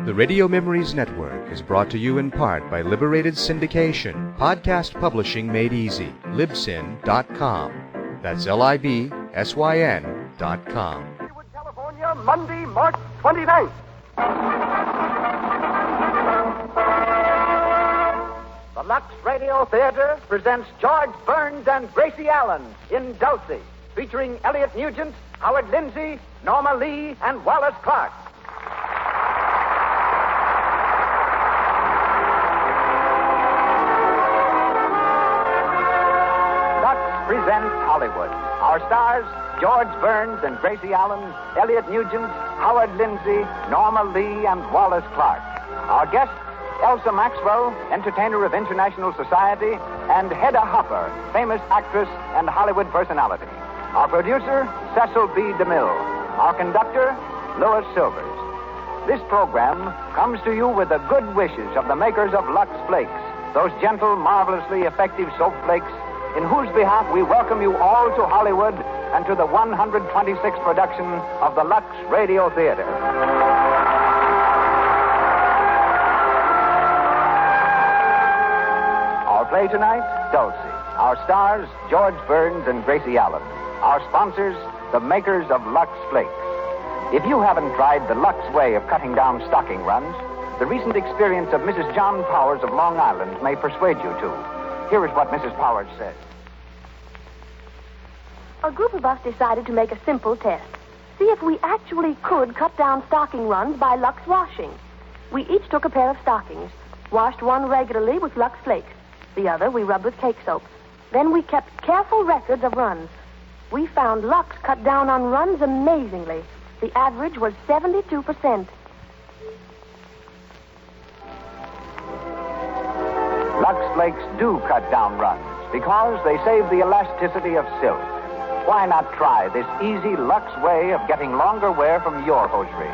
The Radio Memories Network is brought to you in part by Liberated Syndication, podcast publishing made easy, libsyn.com. That's LIBSYN.com. Hollywood, California, Monday, March 29th. The Lux Radio Theater presents George Burns and Gracie Allen in Dulcy, featuring Elliot Nugent, Howard Lindsay, Norma Lee, and Wallace Clark. Presents Hollywood. Our stars, George Burns and Gracie Allen, Elliot Nugent, Howard Lindsay, Norma Lee, and Wallace Clark. Our guests, Elsa Maxwell, entertainer of International Society, and Hedda Hopper, famous actress and Hollywood personality. Our producer, Cecil B. DeMille. Our conductor, Louis Silvers. This program comes to you with the good wishes of the makers of Lux Flakes, those gentle, marvelously effective soap flakes in whose behalf we welcome you all to Hollywood and to the 126th production of the Lux Radio Theater. Our play tonight, Dulcy. Our stars, George Burns and Gracie Allen. Our sponsors, the makers of Lux Flakes. If you haven't tried the Lux way of cutting down stocking runs, the recent experience of Mrs. John Powers of Long Island may persuade you to. Here is what Mrs. Powers said. A group of us decided to make a simple test. See if we actually could cut down stocking runs by Lux washing. We each took a pair of stockings, washed one regularly with Lux Flakes. The other we rubbed with cake soap. Then we kept careful records of runs. We found Lux cut down on runs amazingly. The average was 72%. Lux Flakes do cut down runs because they save the elasticity of silk. Why not try this easy Lux way of getting longer wear from your hosiery?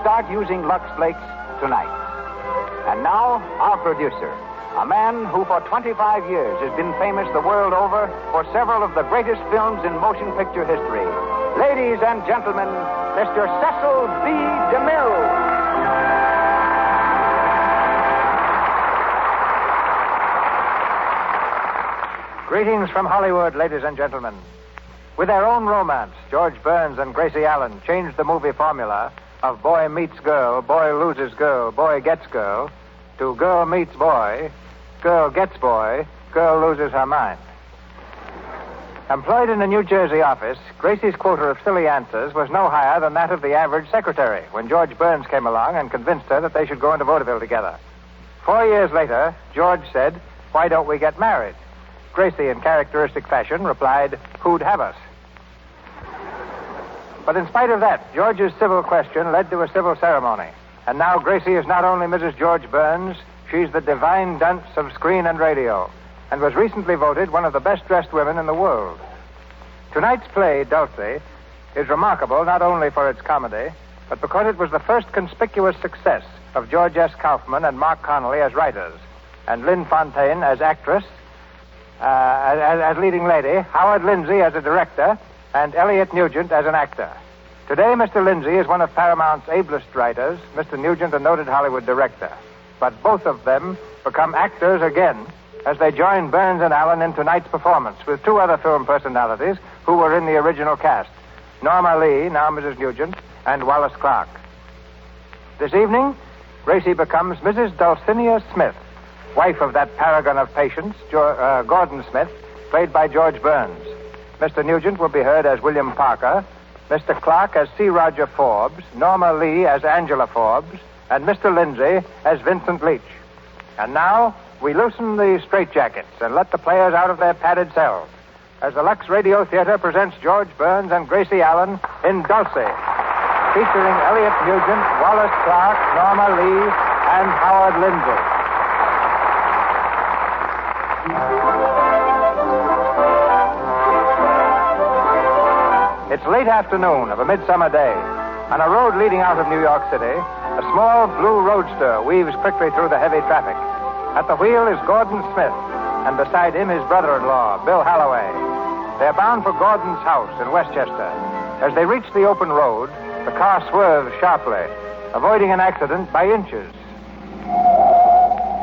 Start using Lux Flakes tonight. And now, our producer, a man who for 25 years has been famous the world over for several of the greatest films in motion picture history. Ladies and gentlemen, Mr. Cecil B. DeMille. Greetings from Hollywood, ladies and gentlemen. With their own romance, George Burns and Gracie Allen changed the movie formula of boy meets girl, boy loses girl, boy gets girl, to girl meets boy, girl gets boy, girl loses her mind. Employed in a New Jersey office, Gracie's quota of silly answers was no higher than that of the average secretary when George Burns came along and convinced her that they should go into vaudeville together. 4 years later, George said, "Why don't we get married?" Gracie, in characteristic fashion, replied, "Who'd have us?" But in spite of that, George's civil question led to a civil ceremony. And now Gracie is not only Mrs. George Burns, she's the divine dunce of screen and radio, and was recently voted one of the best-dressed women in the world. Tonight's play, Dulcy, is remarkable not only for its comedy, but because it was the first conspicuous success of George S. Kaufman and Mark Connolly as writers, and Lynn Fontaine as actress, as leading lady, Howard Lindsay as a director, and Elliot Nugent as an actor. Today, Mr. Lindsay is one of Paramount's ablest writers, Mr. Nugent a noted Hollywood director. But both of them become actors again as they join Burns and Allen in tonight's performance with two other film personalities who were in the original cast, Norma Lee, now Mrs. Nugent, and Wallace Clark. This evening, Gracie becomes Mrs. Dulcinea Smith, wife of that paragon of patience, Gordon Smith, played by George Burns. Mr. Nugent will be heard as William Parker, Mr. Clark as C. Roger Forbes, Norma Lee as Angela Forbes, and Mr. Lindsay as Vincent Leach. And now, we loosen the straitjackets and let the players out of their padded cells as the Lux Radio Theater presents George Burns and Gracie Allen in Dulcy, featuring Elliot Nugent, Wallace Clark, Norma Lee, and Howard Lindsay. It's late afternoon of a midsummer day. On a road leading out of New York City, a small blue roadster weaves quickly through the heavy traffic. At the wheel is Gordon Smith, and beside him his brother-in-law, Bill Halloway. They're bound for Gordon's house in Westchester. As they reach the open road, the car swerves sharply. avoiding an accident by inches.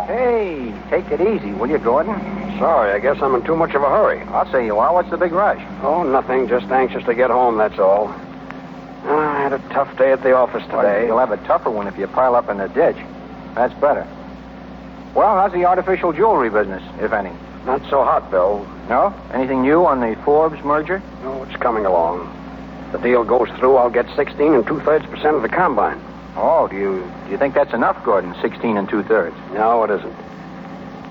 Hey, take it easy, will you, Gordon? Sorry, I guess I'm in too much of a hurry. I'll say you are. What's the big rush? Oh, nothing. Just anxious to get home, that's all. I had a tough day at the office today. You'll have a tougher one if you pile up in the ditch. That's better. Well, how's the artificial jewelry business, if any? Not so hot, Bill. No? Anything new on the Forbes merger? No, it's coming along. If the deal goes through, I'll get 16 and 2/3% of the combine. Oh, do you think that's enough, Gordon? 16 and 2/3? No, it isn't.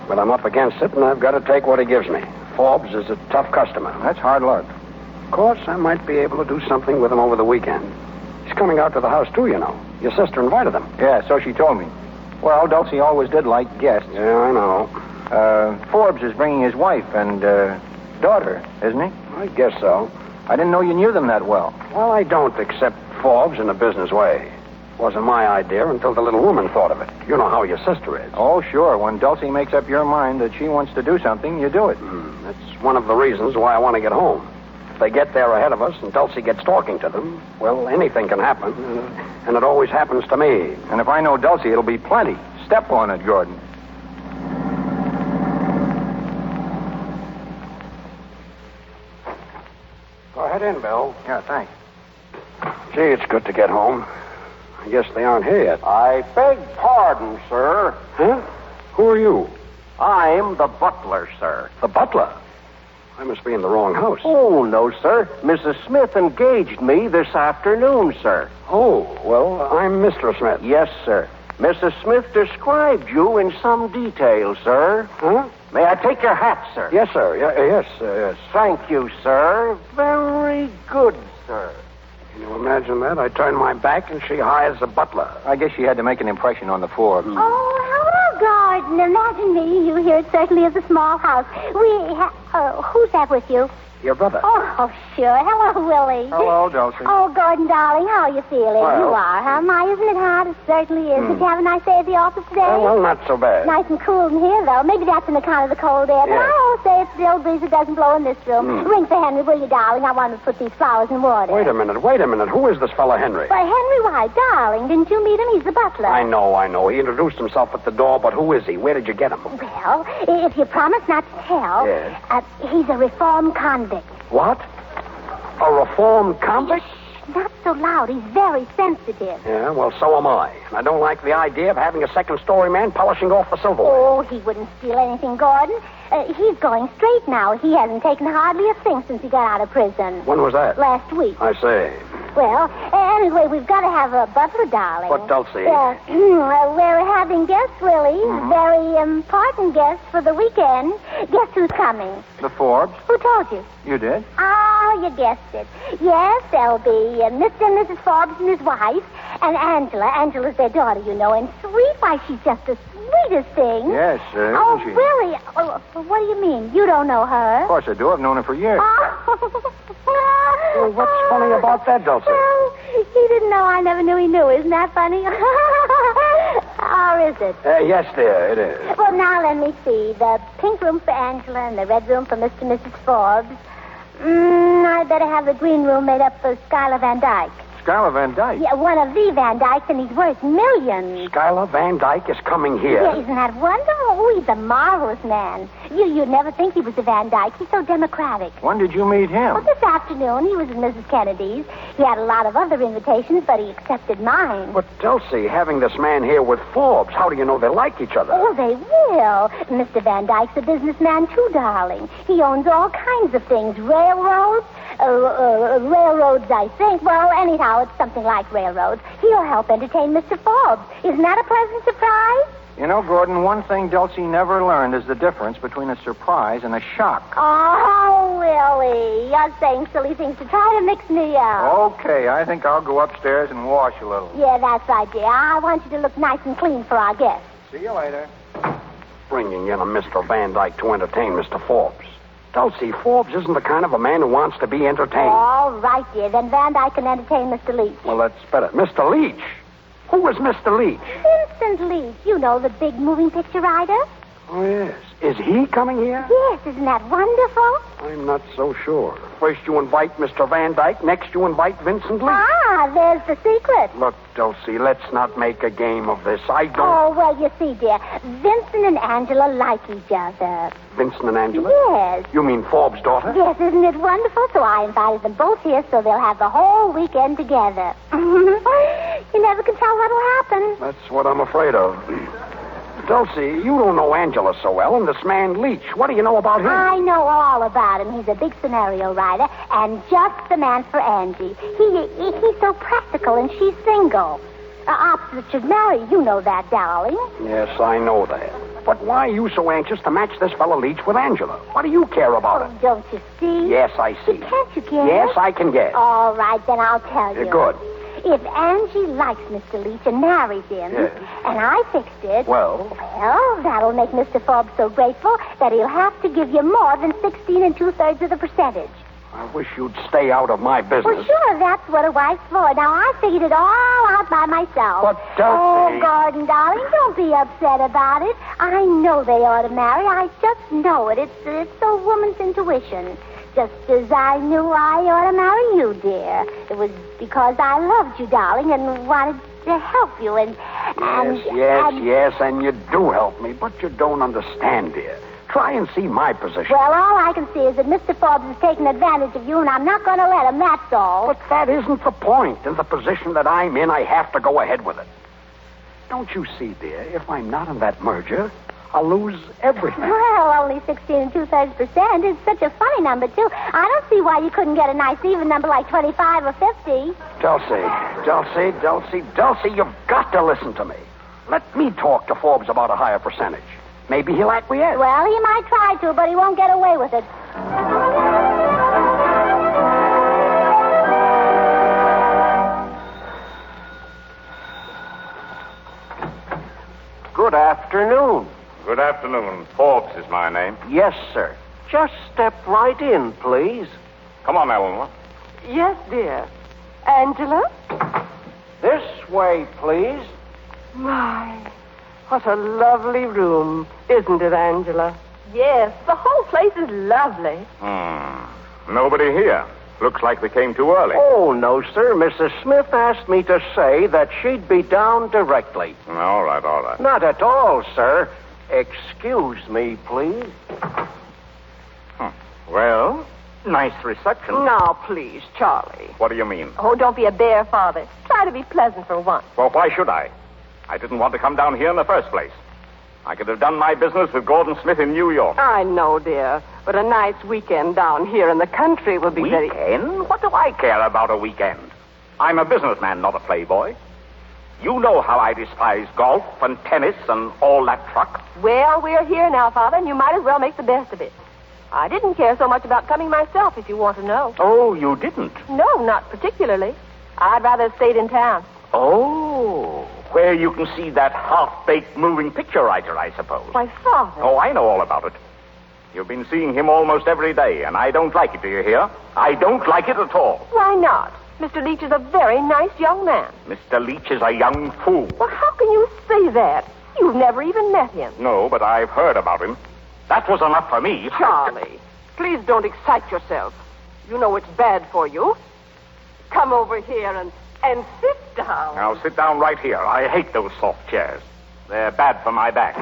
But I'm up against it, and I've got to take what he gives me. Forbes is a tough customer. That's hard luck. Of course, I might be able to do something with him over the weekend. He's coming out to the house, too, you know. Your sister invited him. Yeah, so she told me. Well, Dulcy always did like guests. Yeah, I know. Forbes is bringing his wife and daughter, isn't he? I guess so. I didn't know you knew them that well. Well, I don't accept Forbes in a business way. Wasn't my idea until the little woman thought of it. You know how your sister is. Oh, sure. When Dulcie makes up your mind that she wants to do something, you do it. That's one of the reasons why I want to get home. If they get there ahead of us and Dulcie gets talking to them, well, anything can happen. And it always happens to me. And if I know Dulcie, it'll be plenty. Step on it, Gordon. Go ahead in, Bill. Yeah, thanks. Gee, it's good to get home. I guess they aren't here yet. I beg pardon, sir. Huh? Who are you? I'm the butler, sir. The butler? I must be in the wrong house. Oh, no, sir. Mrs. Smith engaged me this afternoon, sir. Oh, well, I'm Mr. Smith. Yes, sir. Mrs. Smith described you in some detail, sir. Huh? May I take your hat, sir? Yes, sir. Yes. Thank you, sir. Very good, sir. Can you imagine that? I turn my back and she hires a butler. I guess she had to make an impression on the Forbes. Oh, hello, Gordon. Imagine meeting you here. It certainly is a small house. Who's that with you? Your brother. Oh, sure. Hello, Willie. Hello, Dulcie. Oh, Gordon, darling, how are you feeling? Well. You are, huh? My, isn't it hot? It certainly is. Did you have a nice day at the office today? Well, not so bad. Nice and cool in here, though. Maybe that's on account of the cold air. But Yeah. I always say it's the old breeze that doesn't blow in this room. Ring for Henry, will you, darling? I want to put these flowers in water. Wait a minute. Who is this fella, Henry? Why, Henry, why, darling, didn't you meet him? He's the butler. I know. He introduced himself at the door, but who is he? Where did you get him? Well, if you promise not to tell, Yes. He's a reformed convict. What? A reformed convict? Not so loud. He's very sensitive. Yeah, well, so am I. And I don't like the idea of having a second-story man polishing off the silverware. Oh, he wouldn't steal anything, Gordon. He's going straight now. He hasn't taken hardly a thing since he got out of prison. When was that? Last week. I see. Well, anyway, we've got to have a butler, darling. What, Dulcie? We're having guests, Willie. Very important guests for the weekend. Guess who's coming? The Forbes? Who told you? You did? Oh, you guessed it. Yes, there'll be Mr. and Mrs. Forbes and his wife, and Angela. Angela's their daughter, you know, and sweet. Why, she's just the sweetest thing. Yes, Oh, isn't she? really? Oh, what do you mean? You don't know her? Of course I do. I've known her for years. Well, what's funny about that, Dulcie? Well, he didn't know I never knew he knew. Isn't that funny? Or is it? Yes, dear, it is. Well, now let me see. The pink room for Angela and the red room for Mr. and Mrs. Forbes. I'd better have the green room made up for Schuyler Van Dyke. Schuyler Van Dyke. Yeah, one of the Van Dykes, and he's worth millions. Schuyler Van Dyke is coming here. Yeah, isn't that wonderful? Oh, he's a marvelous man. You'd never think he was a Van Dyke. He's so democratic. When did you meet him? Well, this afternoon, he was at Mrs. Kennedy's. He had a lot of other invitations, but he accepted mine. But, Dulcie, having this man here with Forbes, how do you know they like each other? Oh, they will. Mr. Van Dyke's a businessman, too, darling. He owns all kinds of things. Railroads, I think. Well, anyhow, it's something like railroads. He'll help entertain Mr. Forbes. Isn't that a pleasant surprise? You know, Gordon, one thing Dulcie never learned is the difference between a surprise and a shock. Oh, Willie, you're saying silly things to try to mix me up. Okay, I think I'll go upstairs and wash a little. Yeah, that's right, dear. I want you to look nice and clean for our guests. See you later. Bringing in a Mr. Van Dyke to entertain Mr. Forbes. Dulcie, Forbes isn't the kind of a man who wants to be entertained. All right, dear. Then Van Dyke can entertain Mr. Leach. Well, that's better. Mr. Leach? Who is Mr. Leach? Vincent Leach. You know, the big moving picture writer? Oh, yes. Is he coming here? Yes, isn't that wonderful? I'm not so sure. First you invite Mr. Van Dyke, next you invite Vincent Lee. Ah, there's the secret. Look, Dulcie, let's not make a game of this. I don't... Oh, well, you see, dear, Vincent and Angela like each other. Vincent and Angela? Yes. You mean Forbes' daughter? Yes, isn't it wonderful? So I invited them both here so they'll have the whole weekend together. You never can tell what'll happen. That's what I'm afraid of. Dulcie, you don't know Angela so well, and this man Leach, what do you know about him? I know all about him. He's a big scenario writer and just the man for Angie. He's so practical and she's single. Opposite should marry. You know that, darling. Yes, I know that. But why are you so anxious to match this fellow Leach with Angela? What do you care about it? Don't you see? Yes, I see. Can't you guess? Yes, I can guess. All right, then I'll tell you. Good. If Angie likes Mr. Leach and marries him, Yes. and I fixed it... Well, that'll make Mr. Forbes so grateful that he'll have to give you more than 16 2/3 of the percentage. I wish you'd stay out of my business. Well, sure, that's what a wife's for. Now, I figured it all out by myself. But, Dulcie... Oh, Gordon, darling, don't be upset about it. I know they ought to marry. I just know it. It's a woman's intuition. Just as I knew I ought to marry you, dear. It was because I loved you, darling, and wanted to help you, Yes, and you do help me, but you don't understand, dear. Try and see my position. Well, all I can see is that Mr. Forbes is taking advantage of you, and I'm not going to let him, that's all. But that isn't the point. In the position that I'm in, I have to go ahead with it. Don't you see, dear, if I'm not in that merger, I'll lose everything. Well, only 16 2/3%. It's such a funny number, too. I don't see why you couldn't get a nice even number like 25 or 50. Dulcie, you've got to listen to me. Let me talk to Forbes about a higher percentage. Maybe he'll acquiesce. Well, he might try to, but he won't get away with it. Good afternoon. Good afternoon. Forbes is my name. Yes, sir. Just step right in, please. Come on, Eleanor. Yes, dear. Angela? This way, please. My, what a lovely room, isn't it, Angela? Yes, the whole place is lovely. Nobody here. Looks like they came too early. Oh, no, sir. Mrs. Smith asked me to say that she'd be down directly. All right. Not at all, sir. Excuse me, please. Well, nice reception. Now, please, Charlie. What do you mean? Oh, don't be a bear, Father. Try to be pleasant for once. Well, why should I? I didn't want to come down here in the first place. I could have done my business with Gordon Smith in New York. I know, dear, but a nice weekend down here in the country would be very... Weekend? What do I care about a weekend? I'm a businessman, not a playboy. You know how I despise golf and tennis and all that truck. Well, we're here now, Father, and you might as well make the best of it. I didn't care so much about coming myself, if you want to know. Oh, you didn't? No, not particularly. I'd rather have stayed in town. Oh, where you can see that half-baked moving picture writer, I suppose. Why, Father. Oh, I know all about it. You've been seeing him almost every day, and I don't like it, do you hear? I don't like it at all. Why not? Mr. Leach is a very nice young man. Mr. Leach is a young fool. Well, how can you say that? You've never even met him. No, but I've heard about him. That was enough for me. Charlie, please don't excite yourself. You know it's bad for you. Come over here and sit down. I'll sit down right here. I hate those soft chairs. They're bad for my back.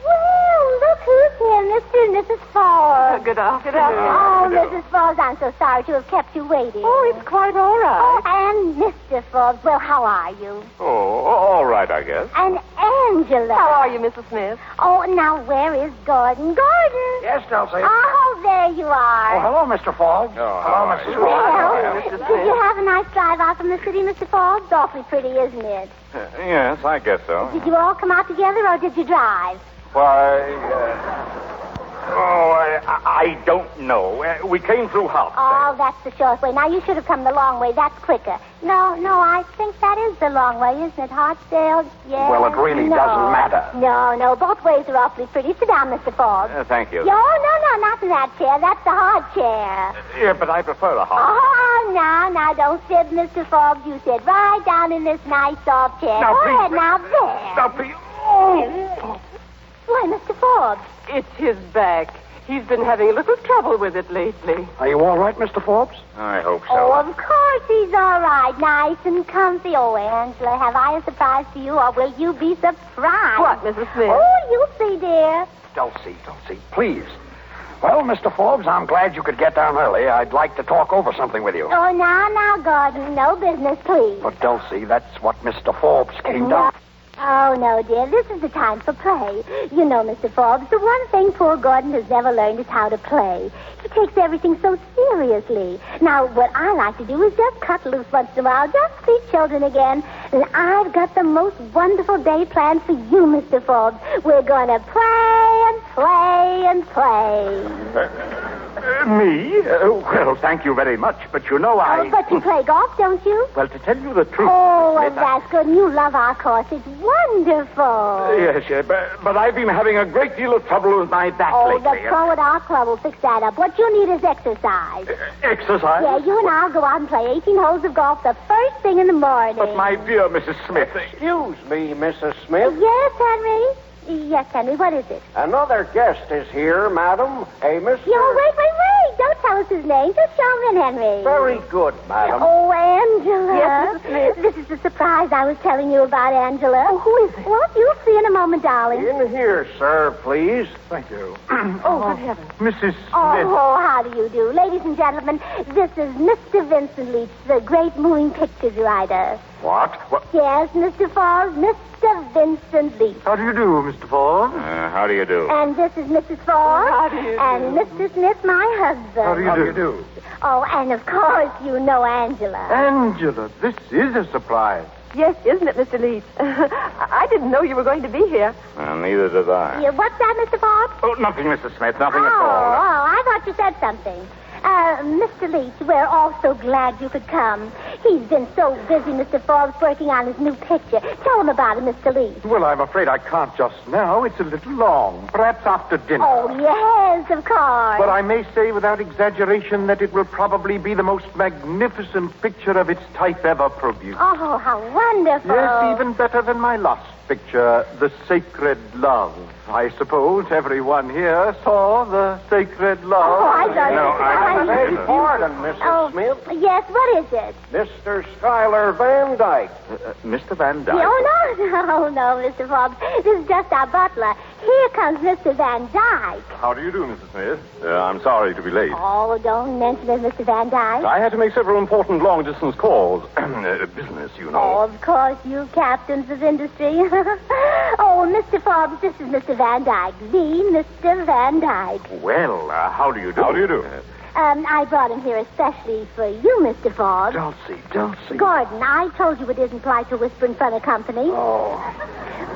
Well, look who's here, Mr. and Mrs. Forbes. Good afternoon. Oh, Mrs. Forbes, I'm so sorry to have kept you waiting. Oh, it's quite all right. Oh, and Mr. Forbes, well, how are you? Oh, all right, I guess. And Angela. How are you, Mrs. Smith? Oh, now where is Gordon? Gordon! Yes, Dulcie. Oh, there you are. Oh, hello, Mr. Forbes. Oh, hello, how Mrs. Well, Forbes. did you have a nice drive out from the city, Mr. Forbes? Awfully pretty, isn't it? Yes, I guess so. Did you all come out together, or did you drive? Why, I don't know. We came through House. Oh, that's the short way. Now, you should have come the long way. That's quicker. No, I think that is the long way, isn't it, Hartsdale? Yes. Well, it really doesn't matter. No, both ways are awfully pretty. Sit down, Mr. Forbes. Thank you. No, not in that chair. That's the hard chair. Yeah, but I prefer a hard. Oh, now, don't sit, Mr. Forbes. You sit right down in this nice soft chair. Now, Go please, ahead, now, there. Now, please. Oh! Why, Why, Mr. Forbes? It's his back. He's been having a little trouble with it lately. Are you all right, Mr. Forbes? I hope so. Oh, of course he's all right. Nice and comfy. Oh, Angela, have I a surprise for you, or will you be surprised? What, Mrs. Smith? Oh, you'll see, dear. Dulcy, please. Well, Mr. Forbes, I'm glad you could get down early. I'd like to talk over something with you. Oh, now, Gordon. No business, please. But, Dulcy, that's what Mr. Forbes came down. Oh, no, dear. This is the time for play. You know, Mr. Forbes, the one thing poor Gordon has never learned is how to play. He takes everything so seriously. Now, what I like to do is just cut loose once in a while, just be children again. And I've got the most wonderful day planned for you, Mr. Forbes. We're going to play and play and play. Me? Well, thank you very much, but you know Oh, but you play golf, don't you? Well, to tell you the truth... Oh, Smith, that's good. And you love our course. It's wonderful. Yes, but I've been having a great deal of trouble with my back Oh, lately. the pro at our club will fix that up. What you need is exercise. Exercise? Yeah, you and I'll go out and play 18 holes of golf the first thing in the morning. But my dear Mrs. Smith... Excuse me, Mrs. Smith. Yes, Henry? Yes, Henry, what is it? Another guest is here, madam. A Mr. Wait. Don't tell us his name. Just show him in, Henry. Very good, madam. Oh, Angela. Yes, Mrs. Smith? This is the surprise I was telling you about, Angela. Oh, who is it? Well, you'll see in a moment, darling. In here, sir, please. Thank you. Oh, good heavens. Mrs. Smith. Oh, how do you do? Ladies and gentlemen, this is Mr. Vincent Leach, the great moving pictures writer. What? Yes, Mr. Forbes, Mr. Vincent Leach. How do you do, Mr. Forbes? How do you do? And this is Mrs. Forbes. How do you do? And Mr. Smith, my husband. How do you do? Oh, and of course you know Angela. Angela, this is a surprise. Yes, isn't it, Mr. Leach? I didn't know you were going to be here. Neither did I. Yeah, what's that, Mr. Forbes? Oh, nothing, Mrs. Smith, nothing at Oh, all. I thought you said something. Mr. Leach, we're all so glad you could come. He's been so busy, Mr. Forbes, working on his new picture. Tell him about it, Mr. Leach. Well, I'm afraid I can't just now. It's a little long. Perhaps after dinner. Oh, yes, of course. But I may say without exaggeration that it will probably be the most magnificent picture of its type ever produced. Oh, how wonderful. Yes, even better than my last picture, The Sacred Love. I suppose everyone here saw The Sacred Love. Oh, I don't No, I Beg pardon, Mrs. Smith. Yes, what is it? Mr. Schuyler Van Dyke. Mr. Van Dyke. Oh, no, Mr. Forbes. This is just our butler. Here comes Mr. Van Dyke. How do you do, Mrs. Smith? I'm sorry to be late. Oh, don't mention it, Mr. Van Dyke. I had to make several important long-distance calls. Business, you Oh, know. of course, you captains of industry. Oh, Mr. Forbes, this is Mr. Van Dyke. The Mr. Van Dyke. Well, how do you do? How do you do? I brought him here especially for you, Mr. Forbes. Dulcy. Gordon, I told you it isn't polite to whisper in front of company. Oh.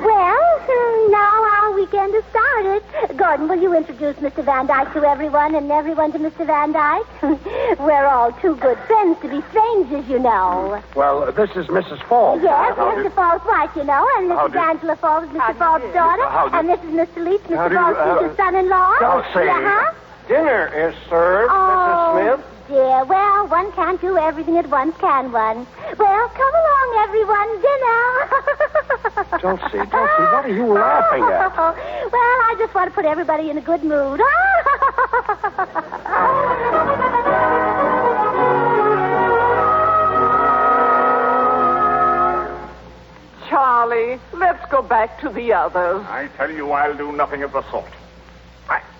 Well, now our weekend has started. Gordon, will you introduce Mr. Van Dyke to everyone and everyone to Mr. Van Dyke? We're all too good friends to be strangers, you know. Well, this is Mrs. Forbes. Yes, Mr. Forbes' wife, you know, and How Mrs. do you- Angela Forbes, Mr. Forbes' daughter, and this is Mr. Leach, How Mr. do you, Forbes' future son-in-law. Dulcy. Uh-huh. Dinner is served, Mrs. Smith. Dear, well, one can't do everything at once, can one? Well, come along, everyone. Dinner. Dulcy, what are you laughing at? Well, I just want to put everybody in a good mood. Charlie, let's go back to the others. I tell you, I'll do nothing of the sort.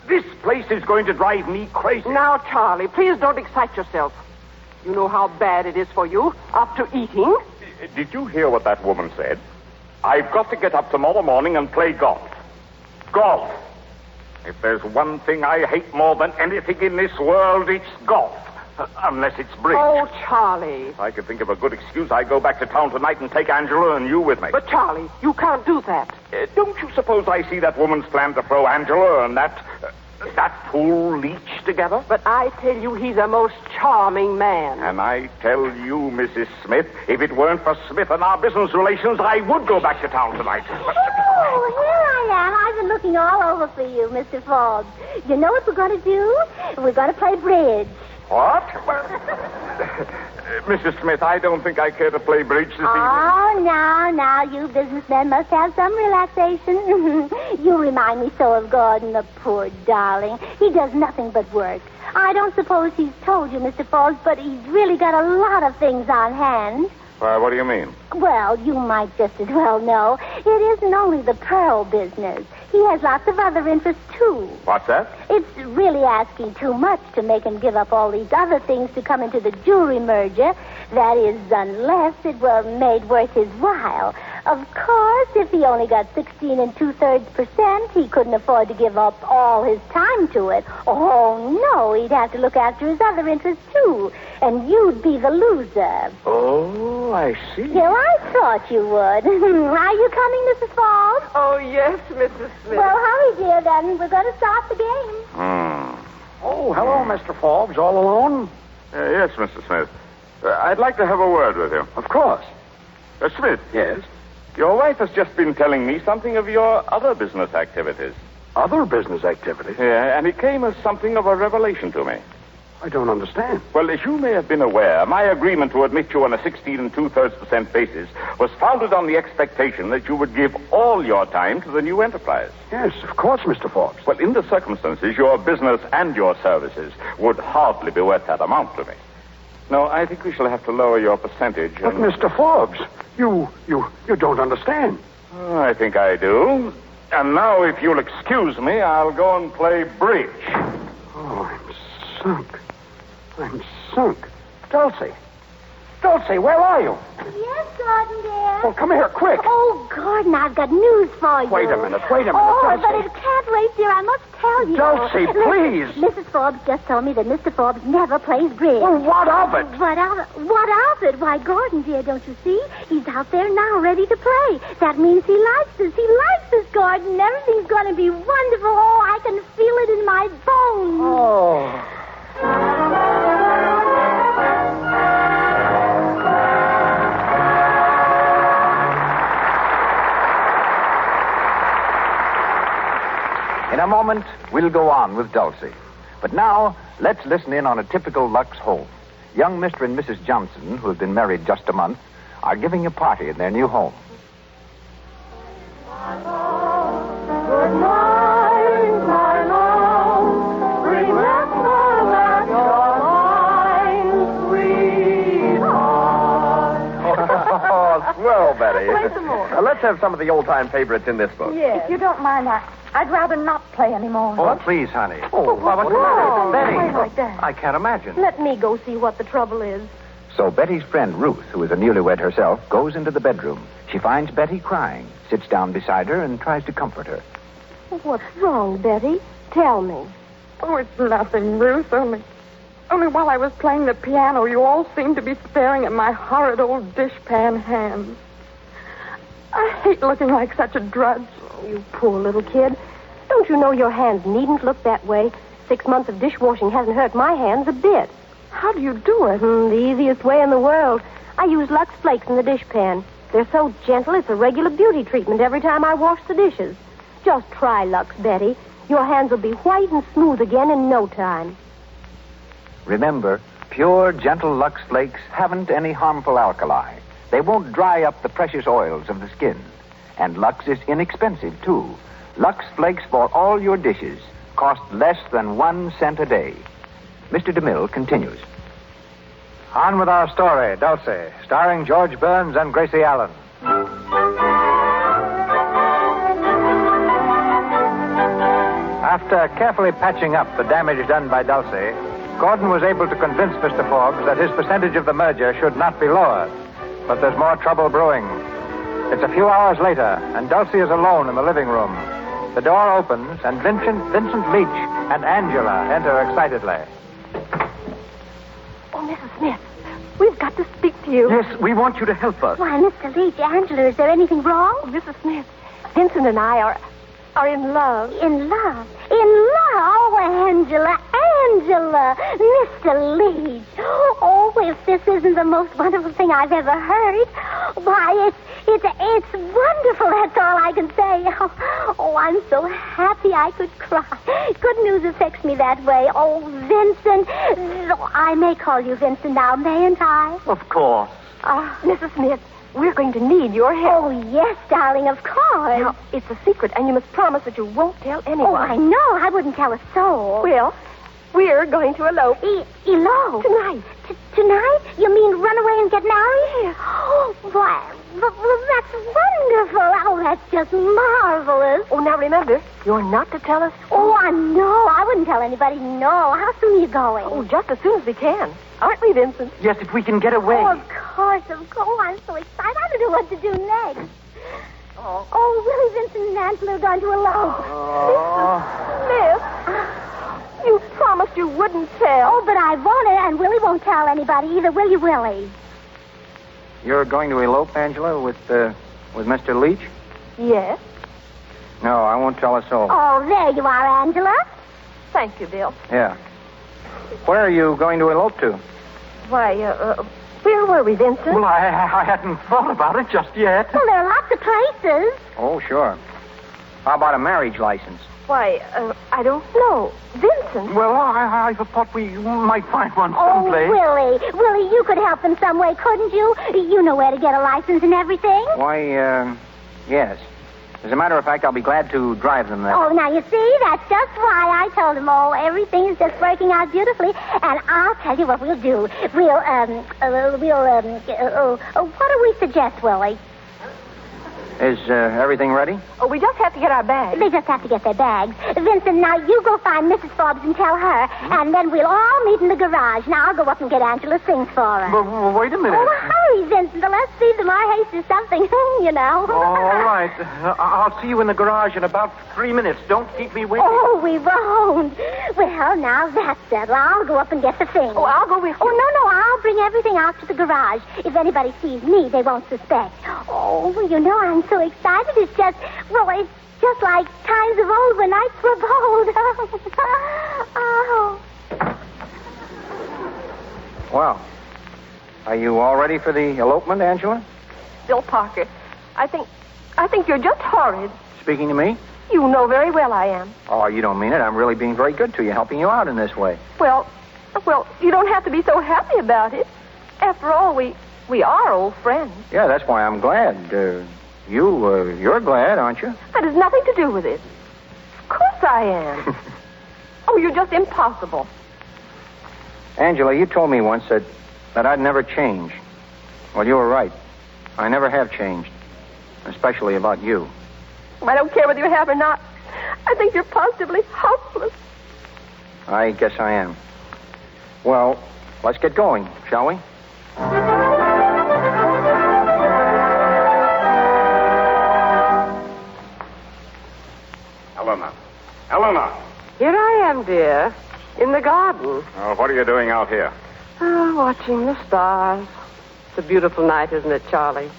This place is going to drive me crazy. Now, Charlie, please don't excite yourself. You know how bad it is for you after eating. Did you hear what that woman said? I've got to get up tomorrow morning and play golf. Golf. If there's one thing I hate more than anything in this world, it's golf. Unless it's bridge. Oh, Charlie. If I could think of a good excuse, I'd go back to town tonight and take Angela and you with me. But, Charlie, you can't do that. Don't you suppose I see that woman's plan to throw Angela and that fool Leach together? But I tell you, he's a most charming man. And I tell you, Mrs. Smith, if it weren't for Smith and our business relations, I would go back to town tonight. Oh, here I am. I've been looking all over for you, Mr. Forbes. You know what we're going to do? We're going to play bridge. What? Well, Mrs. Smith, I don't think I care to play bridge this evening. Oh, now, you businessmen must have some relaxation. You remind me so of Gordon, the poor darling. He does nothing but work. I don't suppose he's told you, Mr. Forbes, but he's really got a lot of things on hand. What do you mean? Well, you might just as well know. It isn't only the pearl business. He has lots of other interests, too. What's that? It's really asking too much to make him give up all these other things to come into the jewelry merger. That is, unless it were made worth his while. Of course, if he only got 16 2/3%, he couldn't afford to give up all his time to it. Oh, no, he'd have to look after his other interests, too. And you'd be the loser. Oh, I see. Yeah, I thought you would. Are you coming, Mrs. Falls? Oh, yes, Mrs. Smith. Well, hurry, dear, then. We're going to start the game. Oh, hello, Mr. Forbes. All alone? Yes, Mr. Smith. I'd like to have a word with you. Of course. Smith. Yes? Your wife has just been telling me something of your other business activities. Other business activities? Yeah, and it came as something of a revelation to me. I don't understand. Well, as you may have been aware, my agreement to admit you on a 16 2/3% basis was founded on the expectation that you would give all your time to the new enterprise. Yes, of course, Mr. Forbes. Well, in the circumstances, your business and your services would hardly be worth that amount to me. No, I think we shall have to lower your percentage. But, Mr. Forbes, you don't understand. Oh, I think I do. And now, if you'll excuse me, I'll go and play bridge. Oh, I'm sunk. Dulcy, where are you? Yes, Gordon, dear. Oh, come here, quick. Oh, Gordon, I've got news for you. Wait a minute, Oh, Dulcy. but it can't wait, dear. I must tell you. Dulcie, please. Mrs. Forbes just told me that Mr. Forbes never plays bridge. Well, what of it? What of it? Why, Gordon, dear, don't you see? He's out there now, ready to play. That means he likes us. He likes us, Gordon. Everything's going to be wonderful. Oh, I can feel it in my bones. Oh. In a moment, we'll go on with Dulcy. But now, let's listen in on a typical Lux home. Young Mr. and Mrs. Johnson, who have been married just a month, are giving a party in their new home. Good night, my love. Remember that you're mine, sweetheart. Oh, swell, Betty. Play some more. Let's have some of the old-time favorites in this book. Yes. If you don't mind, I'd rather not play anymore. Oh, please, honey. Oh, what's the matter? Play Betty. like that. I can't imagine. Let me go see what the trouble is. So Betty's friend Ruth, who is a newlywed herself, goes into the bedroom. She finds Betty crying, sits down beside her, and tries to comfort her. What's wrong, Betty? Tell me. Oh, it's nothing, Ruth. Only while I was playing the piano, you all seemed to be staring at my horrid old dishpan hands. I hate looking like such a drudge. Oh, you poor little kid. Don't you know your hands needn't look that way? 6 months of dishwashing hasn't hurt my hands a bit. How do you do it? The easiest way in the world. I use Lux Flakes in the dishpan. They're so gentle, it's a regular beauty treatment every time I wash the dishes. Just try Lux, Betty. Your hands will be white and smooth again in no time. Remember, pure, gentle Lux Flakes haven't any harmful alkali. They won't dry up the precious oils of the skin. And Lux is inexpensive, too. Lux Flakes for all your dishes cost less than 1 cent a day. Mr. DeMille continues. On with our story, Dulcy, starring George Burns and Gracie Allen. After carefully patching up the damage done by Dulcy, Gordon was able to convince Mr. Forbes that his percentage of the merger should not be lowered. But there's more trouble brewing. It's a few hours later, and Dulcie is alone in the living room. The door opens, and Vincent Leach and Angela enter excitedly. Oh, Mrs. Smith, we've got to speak to you. Yes, we want you to help us. Why, Mr. Leach, Angela, is there anything wrong? Oh, Mrs. Smith, Vincent and I are in love. In love? In love? Oh, Angela, Angela, Mr. Leach. Oh, if this isn't the most wonderful thing I've ever heard, why, it's wonderful, that's all I can say. Oh, I'm so happy I could cry. Good news affects me that way. Oh, Vincent. I may call you Vincent now, mayn't I? Of course. Mrs. Smith, we're going to need your help. Oh, yes, darling, of course. Now, it's a secret, and you must promise that you won't tell anyone. Oh, I know. I wouldn't tell a soul. Well, we're going to elope. Elope? Tonight. Tonight? You mean run away and get married? Yes. Oh, why, well, that's wonderful. Oh, that's just marvelous. Oh, now remember, you're not to tell us. Oh, I know. I wouldn't tell anybody, no. How soon are you going? Oh, just as soon as we can. Aren't we, Vincent? Yes, if we can get away. Oh, of course. Oh, I'm so excited. I don't know what to do next. Oh, Willie, Vincent, and Angela are going to elope. Smith, you promised you wouldn't tell. Oh, but I won't, and Willie won't tell anybody either, will you, Willie? You're going to elope, Angela, with Mr. Leach? Yes. No, I won't tell a soul. Oh, there you are, Angela. Thank you, Bill. Yeah. Where are you going to elope to? Why, where were we, Vincent? Well, I hadn't thought about it just yet. Well, there are lots of places. Oh, sure. How about a marriage license? Why, I don't know. Vincent? Well, I thought we might find one Oh, someplace. Willie, you could help them some way, couldn't you? You know where to get a license and everything. Why, yes. As a matter of fact, I'll be glad to drive them there. Oh, now you see, that's just why I told them. Oh, everything is just working out beautifully, and I'll tell you what we'll do. What do we suggest, Willie? Is everything ready? Oh, we just have to get our bags. They just have to get their bags. Vincent, now you go find Mrs. Forbes and tell her, and then we'll all meet in the garage. Now I'll go up and get Angela's things for her. Well, wait a minute. Oh, hurry, Vincent. The less speed, the more haste is something, you know. All right. I'll see you in the garage in about 3 minutes. Don't keep me waiting. Oh, we won't. Well, now that's settled. I'll go up and get the things. Oh, I'll go with you. Oh, no, I'll bring everything out to the garage. If anybody sees me, they won't suspect. Oh, well, you know, I'm so excited. It's just like times of old when knights were bold. Oh. Well, are you all ready for the elopement, Angela? Bill Parker, I think you're just horrid. Speaking to me? You know very well I am. Oh, you don't mean it. I'm really being very good to you, helping you out in this way. Well, you don't have to be so happy about it. After all, we are old friends. Yeah, that's why I'm glad. You're glad, aren't you? That has nothing to do with it. Of course I am. Oh, you're just impossible. Angela, you told me once that I'd never change. Well, you were right. I never have changed, especially about you. I don't care whether you have or not. I think you're positively hopeless. I guess I am. Well, let's get going, shall we? Helena. Here I am, dear, in the garden. Oh, what are you doing out here? Oh, watching the stars. It's a beautiful night, isn't it, Charlie?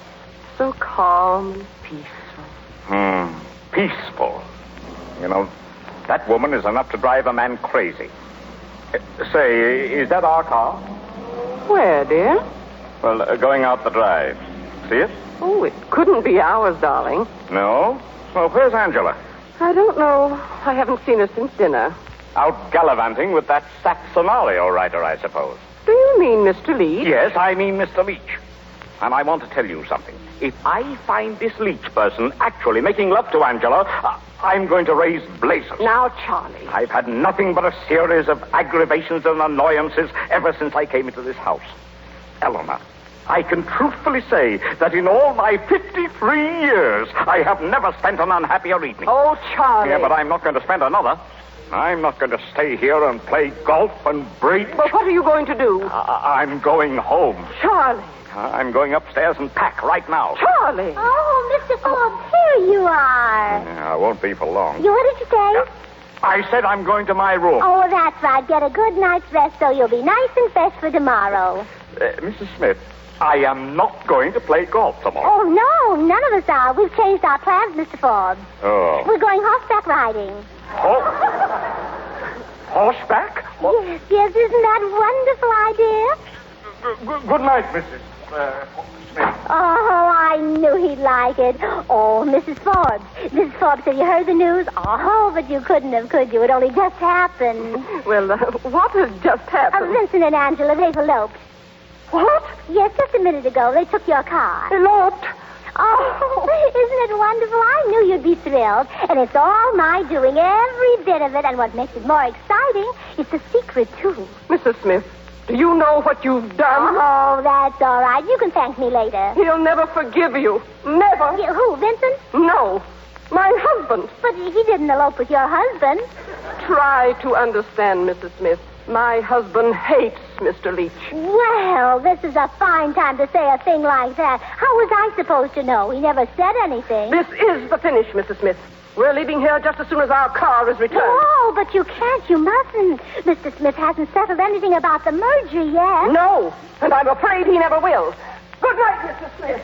So calm and peaceful. Peaceful. You know, that woman is enough to drive a man crazy. Say, is that our car? Where, dear? Well, going out the drive. See it? Oh, it couldn't be ours, darling. No? Well, where's Angela? I don't know. I haven't seen her since dinner. Out gallivanting with that Saxonario writer, I suppose. Do you mean Mr. Leach? Yes, I mean Mr. Leach. And I want to tell you something. If I find this Leach person actually making love to Angela, I'm going to raise blazes. Now, Charlie. I've had nothing but a series of aggravations and annoyances ever since I came into this house. Eleanor, I can truthfully say that in all my 53 years, I have never spent an unhappier evening. Oh, Charlie. Yeah, but I'm not going to spend another. I'm not going to stay here and play golf and bridge. Well, what are you going to do? I'm going home. Charlie. I'm going upstairs and pack right now. Charlie. Oh, Mr. Forbes, here you are. Yeah, I won't be for long. What did you say? I said I'm going to my room. Oh, that's right. Get a good night's rest so you'll be nice and fresh for tomorrow. Mrs. Smith, I am not going to play golf tomorrow. Oh, no, none of us are. We've changed our plans, Mr. Forbes. Oh. We're going horseback riding. Horseback? Yes, isn't that a wonderful idea? Good night, Mrs. Smith. Oh, I knew he'd like it. Oh, Mrs. Forbes. Mrs. Forbes, have you heard the news? Oh, but you couldn't have, could you? It only just happened. Well, what has just happened? Vincent and Angela, they've eloped. What? Yes, just a minute ago. They took your car. Eloped? Oh, isn't it wonderful? I knew you'd be thrilled. And it's all my doing, every bit of it. And what makes it more exciting, it's a secret, too. Mrs. Smith, do you know what you've done? Oh, that's all right. You can thank me later. He'll never forgive you. Never. Who, Vincent? No. My husband. But he didn't elope with your husband. Try to understand, Mrs. Smith. My husband hates Mr. Leach. Well, this is a fine time to say a thing like that. How was I supposed to know? He never said anything. This is the finish, Mrs. Smith. We're leaving here just as soon as our car is returned. No, but you can't. You mustn't. Mr. Smith hasn't settled anything about the merger yet. No, and I'm afraid he never will. Good night, Mrs. Smith.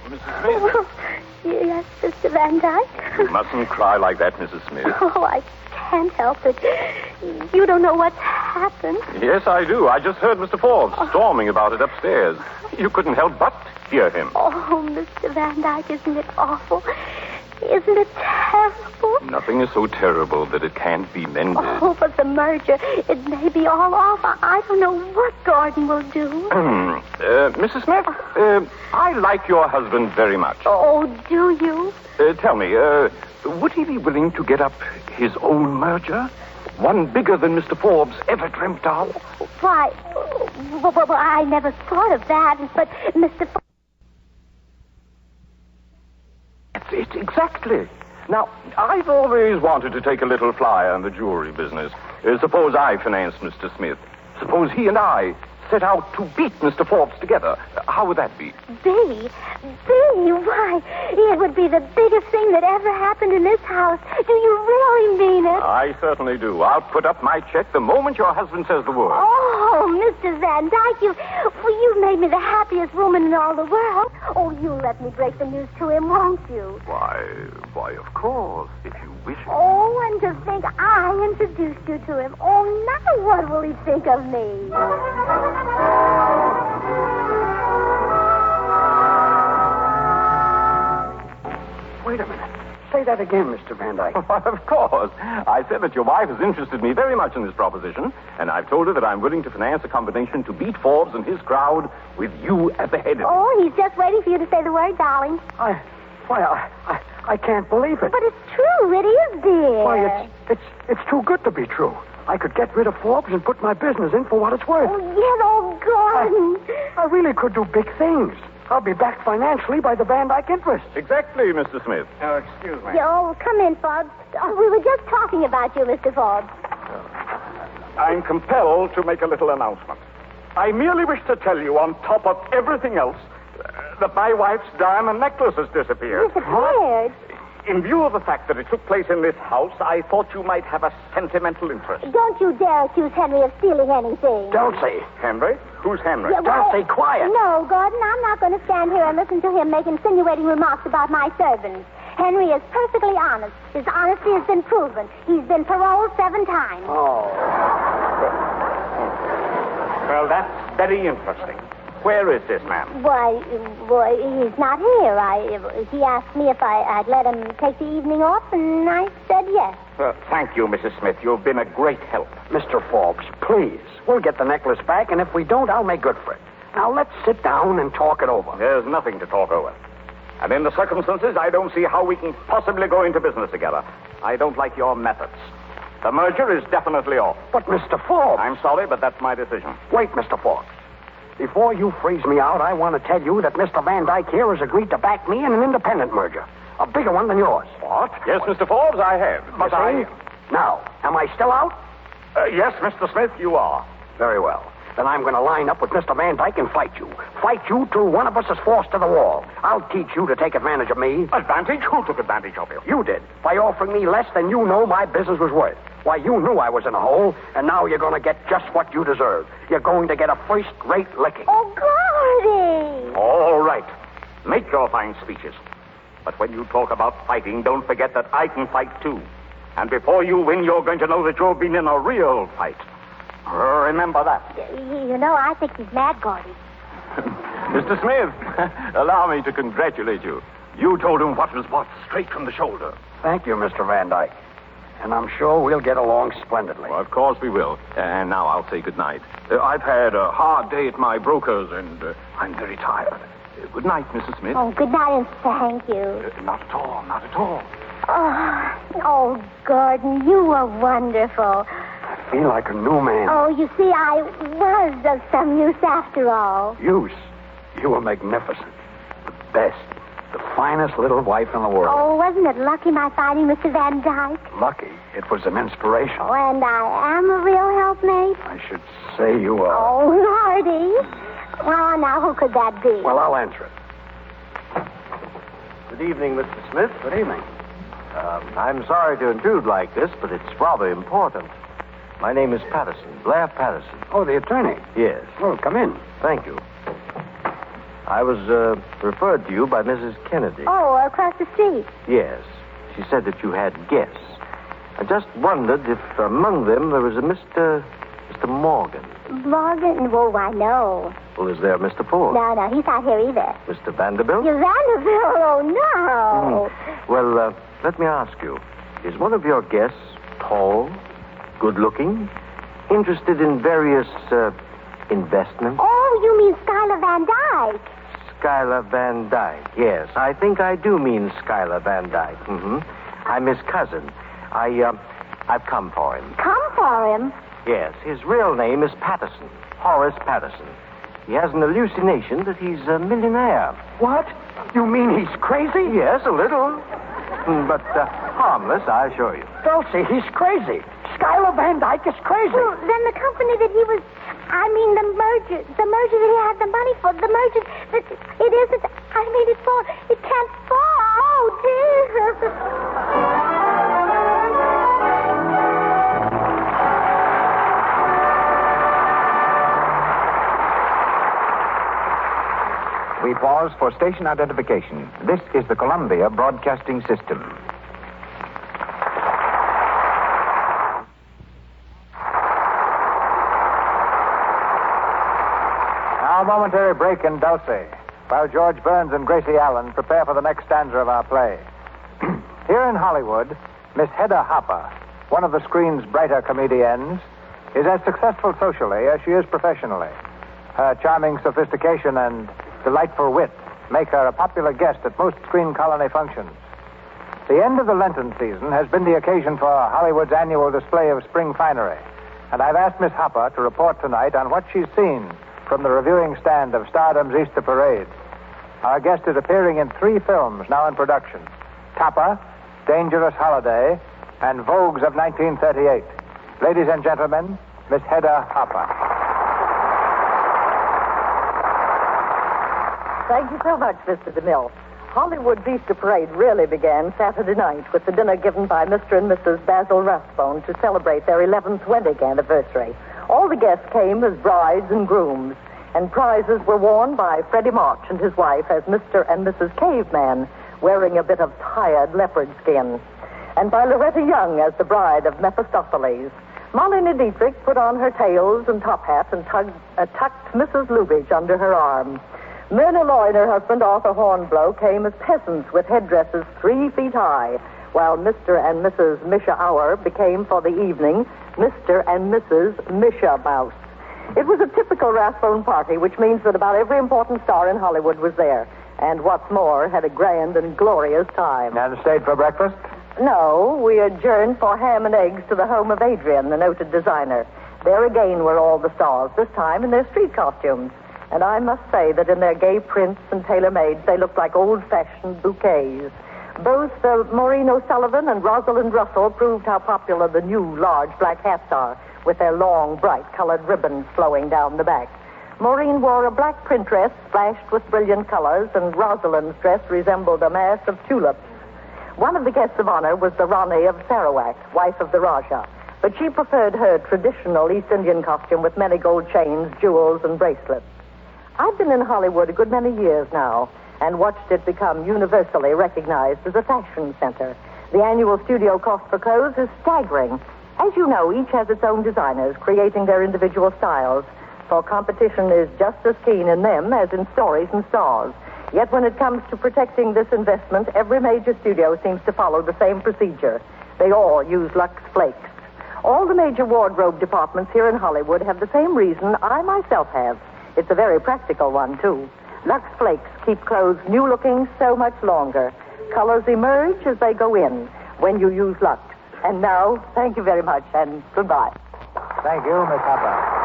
Mrs. Smith? Yes, Mr. Van Dyke? You mustn't cry like that, Mrs. Smith. Oh, I can't help it. You don't know what's happened. Yes, I do. I just heard Mr. Forbes storming about it upstairs. You couldn't help but hear him. Oh, Mr. Van Dyke, isn't it awful? Isn't it terrible? Nothing is so terrible that it can't be mended. Oh, but the merger, it may be all off. I don't know what Gordon will do. Mrs. Smith, I like your husband very much. Oh, do you? Tell me, would he be willing to get up his own merger? One bigger than Mr. Forbes ever dreamt of? Why, well, I never thought of that, but Mr. Forbes... It's exactly. Now, I've always wanted to take a little flyer in the jewelry business. Suppose I finance Mr. Smith. Suppose he and I set out to beat Mr. Forbes together. How would that be? Why, it would be the biggest thing that ever happened in this house. Do you really mean it? I certainly do. I'll put up my check the moment your husband says the word. Oh, Mr. Van Dyke, you've made me the happiest woman in all the world. Oh, you'll let me break the news to him, won't you? Why, of course, if you wish. Oh, and to think I introduced you to him. Oh, now what will he think of me? Wait a minute. Say that again, Mr. Van Dyke. Of course. I said that your wife has interested me very much in this proposition, and I've told her that I'm willing to finance a combination to beat Forbes and his crowd with you at the head of it. Oh, he's just waiting for you to say the word, darling. I can't believe it. But it's true. It is, dear. Why, it's too good to be true. I could get rid of Forbes and put my business in for what it's worth. Oh, yes, Gordon. I really could do big things. I'll be backed financially by the Van Dyke interest. Exactly, Mr. Smith. Oh, excuse me. Oh, come in, Forbes. Oh, we were just talking about you, Mr. Forbes. I'm compelled to make a little announcement. I merely wish to tell you, on top of everything else, that my wife's diamond necklace has disappeared. Disappeared? In view of the fact that it took place in this house, I thought you might have a sentimental interest. Don't you dare accuse Henry of stealing anything. Dulcy. Henry? Who's Henry? Yeah, well, Dulcy, quiet. No, Gordon, I'm not going to stand here and listen to him make insinuating remarks about my servants. Henry is perfectly honest. His honesty has been proven. He's been paroled 7 times. Oh. Well, that's very interesting. Where is this man? Why, he's not here. He asked me if I'd let him take the evening off, and I said yes. Thank you, Mrs. Smith. You've been a great help. Mr. Forbes, please. We'll get the necklace back, and if we don't, I'll make good for it. Now, let's sit down and talk it over. There's nothing to talk over. And in the circumstances, I don't see how we can possibly go into business together. I don't like your methods. The merger is definitely off. But, Mr. Forbes... I'm sorry, but that's my decision. Wait, Mr. Forbes. Before you freeze me out, I want to tell you that Mr. Van Dyke here has agreed to back me in an independent merger. A bigger one than yours. What? Yes, Mr. Forbes, I have. But Now, am I still out? Yes, Mr. Smith, you are. Very well. Then I'm going to line up with Mr. Van Dyke and fight you. Fight you till one of us is forced to the wall. I'll teach you to take advantage of me. Advantage? Who took advantage of you? You did, by offering me less than you know my business was worth. Why, you knew I was in a hole, and now you're going to get just what you deserve. You're going to get a first-rate licking. Oh, Gordy! All right. Make your fine speeches. But when you talk about fighting, don't forget that I can fight too. And before you win, you're going to know that you've been in a real fight. Remember that. You know, I think he's mad, Gordy. Mr. Smith, allow me to congratulate you. You told him what was what, straight from the shoulder. Thank you, Mr. Van Dyke. And I'm sure we'll get along splendidly. Well, of course we will. And now I'll say good night. I've had a hard day at my broker's, and I'm very tired. Good night, Mrs. Smith. Oh, good night, and thank you. Not at all, not at all. Oh, Gordon, you were wonderful. I feel like a new man. Oh, you see, I was of some use after all. Use? You were magnificent. The best. The finest little wife in the world. Oh, wasn't it lucky my finding Mr. Van Dyke? Lucky. It was an inspiration. Oh, and I am a real helpmate? I should say you are. Oh, Lordy. Well, now, who could that be? Well, I'll answer it. Good evening, Mr. Smith. Good evening. I'm sorry to intrude like this, but it's rather important. My name is Patterson, Blair Patterson. Oh, the attorney. Yes. Oh, come in. Thank you. I was referred to you by Mrs. Kennedy. Oh, across the street. Yes. She said that you had guests. I just wondered if among them there was a Mr. Morgan. Morgan? Oh, I know. Well, is there a Mr. Ford? No, he's not here either. Mr. Vanderbilt? You Vanderbilt? Oh, no. Well, let me ask you. Is one of your guests tall, good-looking, interested in various investments? Oh, you mean Schuyler Van Dyke? Schuyler Van Dyke, yes. I think I do mean Schuyler Van Dyke. Mm-hmm. I'm his cousin. I've come for him. Come for him? Yes, his real name is Patterson, Horace Patterson. He has an hallucination that he's a millionaire. What? You mean he's crazy? Yes, a little. But harmless, I assure you. Dulcy, he's crazy. Schuyler Van Dyke is crazy. Well, then the company that he was... the merger that he had the money for, the merger that it isn't... it fall. It can't fall. Oh, dear. We pause for station identification. This is the Columbia Broadcasting System. Now, a momentary break in Dulcy, while George Burns and Gracie Allen prepare for the next stanza of our play. Here in Hollywood, Miss Hedda Hopper, one of the screen's brighter comedians, is as successful socially as she is professionally. Her charming sophistication and delightful wit make her a popular guest at most screen colony functions. The end of the Lenten season has been the occasion for Hollywood's annual display of spring finery, and I've asked Miss Hopper to report tonight on what she's seen from the reviewing stand of Stardom's Easter Parade. Our guest is appearing in 3 films now in production: Topper, Dangerous Holiday, and Vogues of 1938. Ladies and gentlemen, Miss Hedda Hopper. Thank you so much, Mr. DeMille. Hollywood's Easter Parade really began Saturday night with the dinner given by Mr. and Mrs. Basil Rathbone to celebrate their 11th wedding anniversary. All the guests came as brides and grooms, and prizes were worn by Freddie March and his wife as Mr. and Mrs. Caveman, wearing a bit of tired leopard skin, and by Loretta Young as the bride of Mephistopheles. Marlene Dietrich put on her tails and top hat and tucked Mrs. Lubitsch under her arm. Myrna Loy and her husband, Arthur Hornblow, came as peasants with headdresses 3 feet high, while Mr. and Mrs. Misha Auer became, for the evening, Mr. and Mrs. Misha Mouse. It was a typical Rathbone party, which means that about every important star in Hollywood was there, and what's more, had a grand and glorious time. And stayed for breakfast? No, we adjourned for ham and eggs to the home of Adrian, the noted designer. There again were all the stars, this time in their street costumes. And I must say that in their gay prints and tailor-mades, they looked like old-fashioned bouquets. Both Maureen O'Sullivan and Rosalind Russell proved how popular the new large black hats are, with their long, bright-colored ribbons flowing down the back. Maureen wore a black print dress splashed with brilliant colors, and Rosalind's dress resembled a mass of tulips. One of the guests of honor was the Rani of Sarawak, wife of the Rajah, but she preferred her traditional East Indian costume with many gold chains, jewels, and bracelets. I've been in Hollywood a good many years now, and watched it become universally recognized as a fashion center. The annual studio cost for clothes is staggering. As you know, each has its own designers creating their individual styles, for competition is just as keen in them as in stories and stars. Yet when it comes to protecting this investment, every major studio seems to follow the same procedure. They all use Lux Flakes. All the major wardrobe departments here in Hollywood have the same reason I myself have. It's a very practical one, too. Lux Flakes keep clothes new-looking so much longer. Colors emerge as they go in when you use Lux. And now, thank you very much, and goodbye. Thank you, Miss Hopper.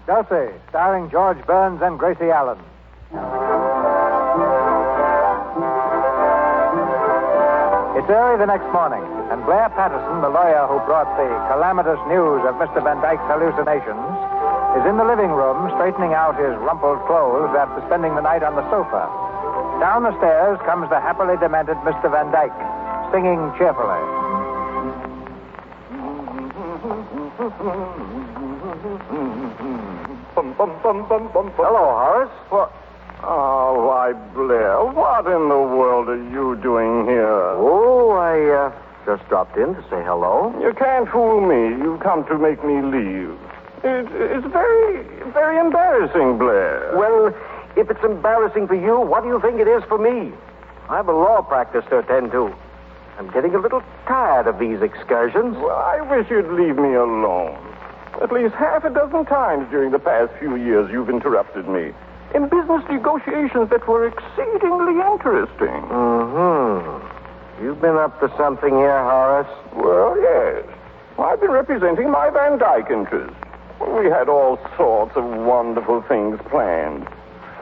Dulcy, starring George Burns and Gracie Allen. It's early the next morning, and Blair Patterson, the lawyer who brought the calamitous news of Mr. Van Dyke's hallucinations, is in the living room straightening out his rumpled clothes after spending the night on the sofa. Down the stairs comes the happily demented Mr. Van Dyke, singing cheerfully. Hello, Horace. What? Oh, why, Blair, what in the world are you doing here? Oh, I just dropped in to say hello. You can't fool me. You've come to make me leave. It's very, very embarrassing, Blair. Well, if it's embarrassing for you, what do you think it is for me? I have a law practice to attend to. I'm getting a little tired of these excursions. Well, I wish you'd leave me alone. At least half a dozen times during the past few years you've interrupted me in business negotiations that were exceedingly interesting. Mm-hmm. You've been up to something here, Horace? Well, yes. I've been representing my Van Dyke interest. We had all sorts of wonderful things planned.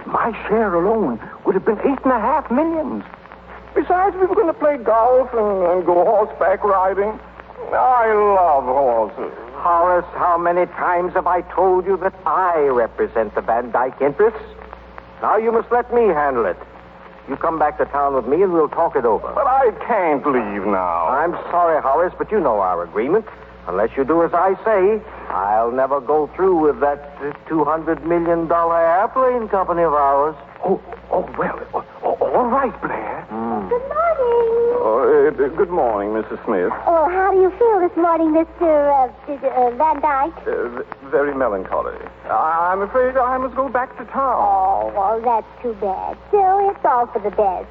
My share alone would have been $8.5 million. Besides, we were going to play golf and go horseback riding. I love horses. Horace, how many times have I told you that I represent the Van Dyke interests? Now you must let me handle it. You come back to town with me and we'll talk it over. But I can't leave now. I'm sorry, Horace, but you know our agreement. Unless you do as I say, I'll never go through with that $200 million airplane company of ours. Well, all right, Blair. Good morning. Good morning, Mrs. Smith. Oh, how do you feel this morning, Mr. Van Dyke? Very melancholy. I'm afraid I must go back to town. Oh, well, that's too bad. Still, it's all for the best.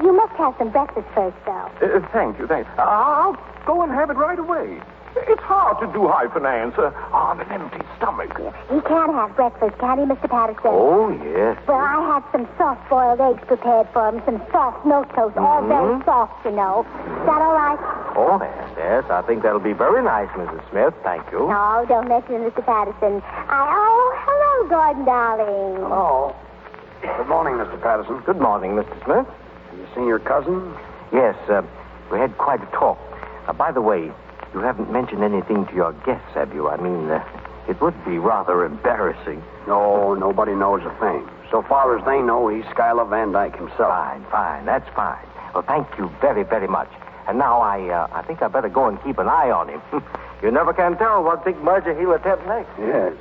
You must have some breakfast first, though. Thank you. I'll go and have it right away. It's hard to do high finance on an empty stomach. He can have breakfast, can't he, Mr. Patterson? Oh, yes. Well, I had some soft-boiled eggs prepared for him, some soft milk toast, all very soft, you know. Is that all right? Oh, yes. I think that'll be very nice, Mrs. Smith. Thank you. No, don't mention it, Mr. Patterson. Hello, Gordon, darling. Hello. Good morning, Mr. Patterson. Good morning, Mr. Smith. Have you seen your cousin? Yes, we had quite a talk. By the way, you haven't mentioned anything to your guests, have you? I mean, it would be rather embarrassing. No, nobody knows a thing. So far as they know, he's Schuyler Van Dyke himself. Fine. That's fine. Well, thank you very, very much. And now I think I better go and keep an eye on him. You never can tell what big merger he'll attempt next. Yes.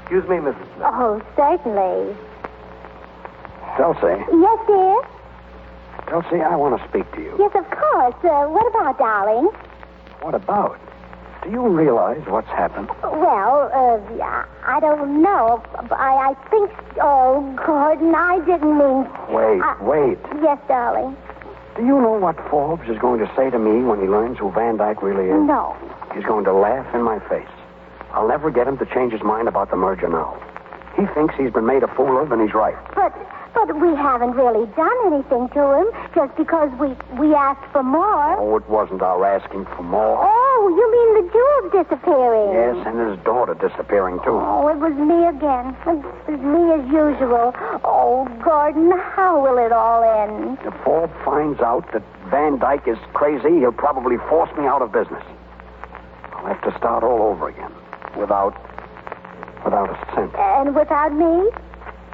Excuse me, Mrs. Smith. Oh, certainly. Dulcy. Yes, dear? Dulcy, I want to speak to you. Yes, of course. What about, darling? What about? Do you realize what's happened? Well, I don't know. I think... Oh, Gordon, I didn't mean... Wait. Yes, darling. Do you know what Forbes is going to say to me when he learns who Van Dyke really is? No. He's going to laugh in my face. I'll never get him to change his mind about the merger now. He thinks he's been made a fool of, and he's right. But we haven't really done anything to him just because we asked for more. Oh, it wasn't our asking for more. Oh, you mean the jewels disappearing? Yes, and his daughter disappearing, too. Oh, it was me again. It was me as usual. Oh, Gordon, how will it all end? If Forbes finds out that Van Dyke is crazy, he'll probably force me out of business. I'll have to start all over again. Without a cent. And without me?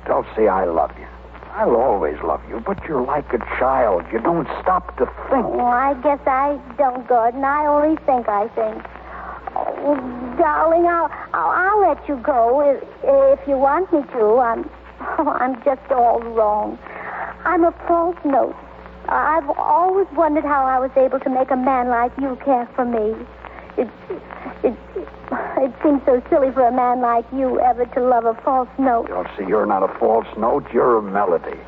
Dulcie, I love you. I'll always love you, but you're like a child. You don't stop to think. Well, I guess I don't, Gordon. I only think. Oh, Darling, I'll let you go if you want me to. I'm just all wrong. I'm a false note. I've always wondered how I was able to make a man like you care for me. It seems so silly for a man like you ever to love a false note. Dulcy, you're not a false note. You're a melody.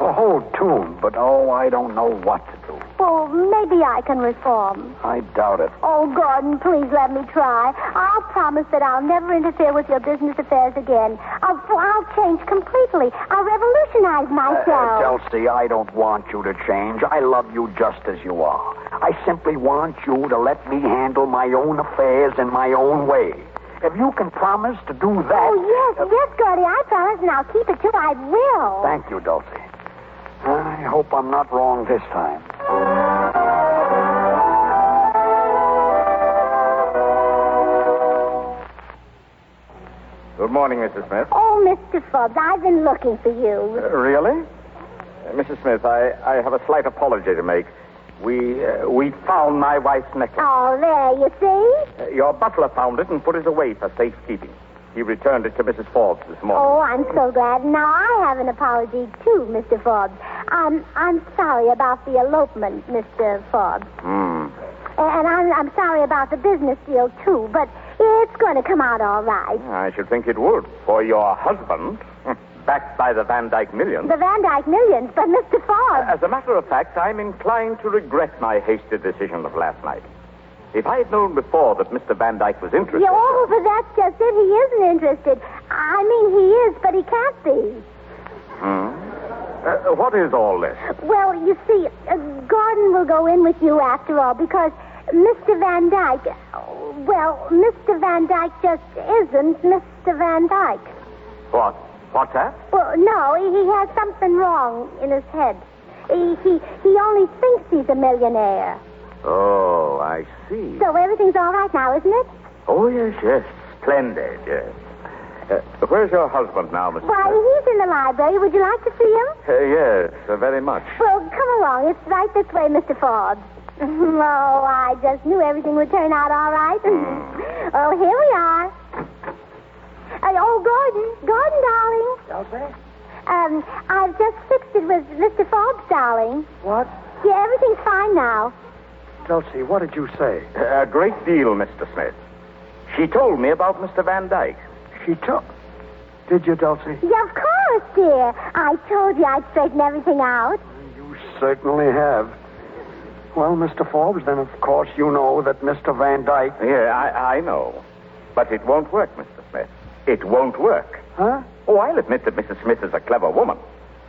A whole tune, but I don't know what to do. Well, maybe I can reform. I doubt it. Oh, Gordon, please let me try. I'll promise that I'll never interfere with your business affairs again. I'll change completely. I'll revolutionize myself. Dulcy, I don't want you to change. I love you just as you are. I simply want you to let me handle my own affairs in my own way. If you can promise to do that... Oh, yes, Gordy, I promise, and I'll keep it, too. I will. Thank you, Dulcie. I hope I'm not wrong this time. Good morning, Mrs. Smith. Oh, Mr. Forbes, I've been looking for you. Really? Mrs. Smith, I have a slight apology to make. We found my wife's necklace. Oh, there, you see? Your butler found it and put it away for safekeeping. He returned it to Mrs. Forbes this morning. Oh, I'm so glad. Now I have an apology, too, Mr. Forbes. I'm sorry about the elopement, Mr. Forbes. And I'm sorry about the business deal, too, but it's going to come out all right. I should think it would. For your husband, backed by the Van Dyke millions. The Van Dyke millions, but Mr. Forbes... As a matter of fact, I'm inclined to regret my hasty decision of last night. If I had known before that Mr. Van Dyke was interested... Yeah, oh, but that's just it. He isn't interested. I mean, he is, but he can't be. What is all this? Well, you see, Gordon will go in with you after all, because Mr. Van Dyke... Well, Mr. Van Dyke just isn't Mr. Van Dyke. What? What's that? Well, no, he has something wrong in his head. He only thinks he's a millionaire. Oh, I see. So everything's all right now, isn't it? Oh, yes. Splendid, yes. Where's your husband now, Mr. Why, Smith? he's in the library. Would you like to see him? Yes, very much. Well, come along. It's right this way, Mr. Forbes. Oh, I just knew everything would turn out all right. Oh, here we are. Gordon, darling. Dulcie? I've just fixed it with Mr. Forbes, darling. What? Yeah, everything's fine now. Dulcie, what did you say? A great deal, Mr. Smith. She told me about Mr. Van Dyke. She took... Did you, Dulcie? Yeah, of course, dear. I told you I'd straighten everything out. You certainly have. Well, Mr. Forbes, then of course you know that Mr. Van Dyke... Yeah, I know. But it won't work, Mr. Smith. It won't work. Huh? Oh, I'll admit that Mrs. Smith is a clever woman.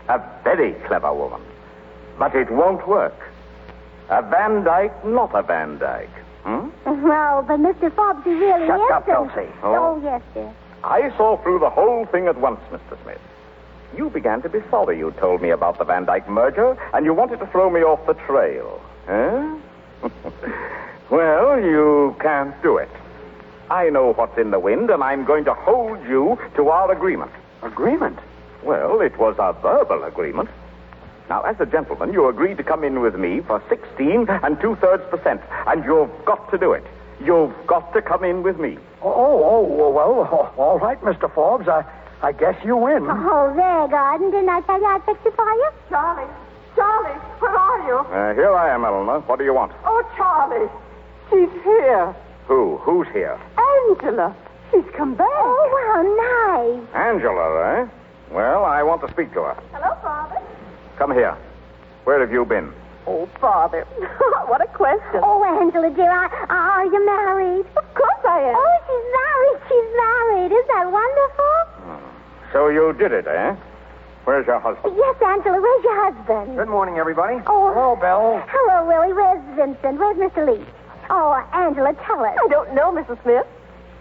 A very clever woman. But it won't work. A Van Dyke, not a Van Dyke. Well, but Mr. Forbes, he really Shut is. up, Dulcie. Oh, yes, dear. I saw through the whole thing at once, Mr. Smith. You began to be sorry you told me about the Van Dyke merger, and you wanted to throw me off the trail. Huh? Well, you can't do it. I know what's in the wind, and I'm going to hold you to our agreement. Agreement? Well, it was a verbal agreement. Now, as a gentleman, you agreed to come in with me for 16 2/3%, and you've got to do it. You've got to come in with me. Well, all right, Mr. Forbes. I guess you win. Oh, there, Gordon. Didn't I tell you I'd fix it for you? Charlie, where are you? Here I am, Eleanor. What do you want? Oh, Charlie, she's here. Who? Who's here? Angela, she's come back. Oh, well, nice. Angela, eh? Well, I want to speak to her. Hello, Father. Come here. Where have you been? Oh, Father, what a question. Oh, Angela, dear, are you married? Of course I am. Oh, she's married. Isn't that wonderful? So you did it, eh? Where's your husband? Yes, Angela, where's your husband? Good morning, everybody. Oh. Hello, Belle. Hello, Willie. Where's Vincent? Where's Mr. Lee? Oh, Angela, tell us. I don't know, Mrs. Smith.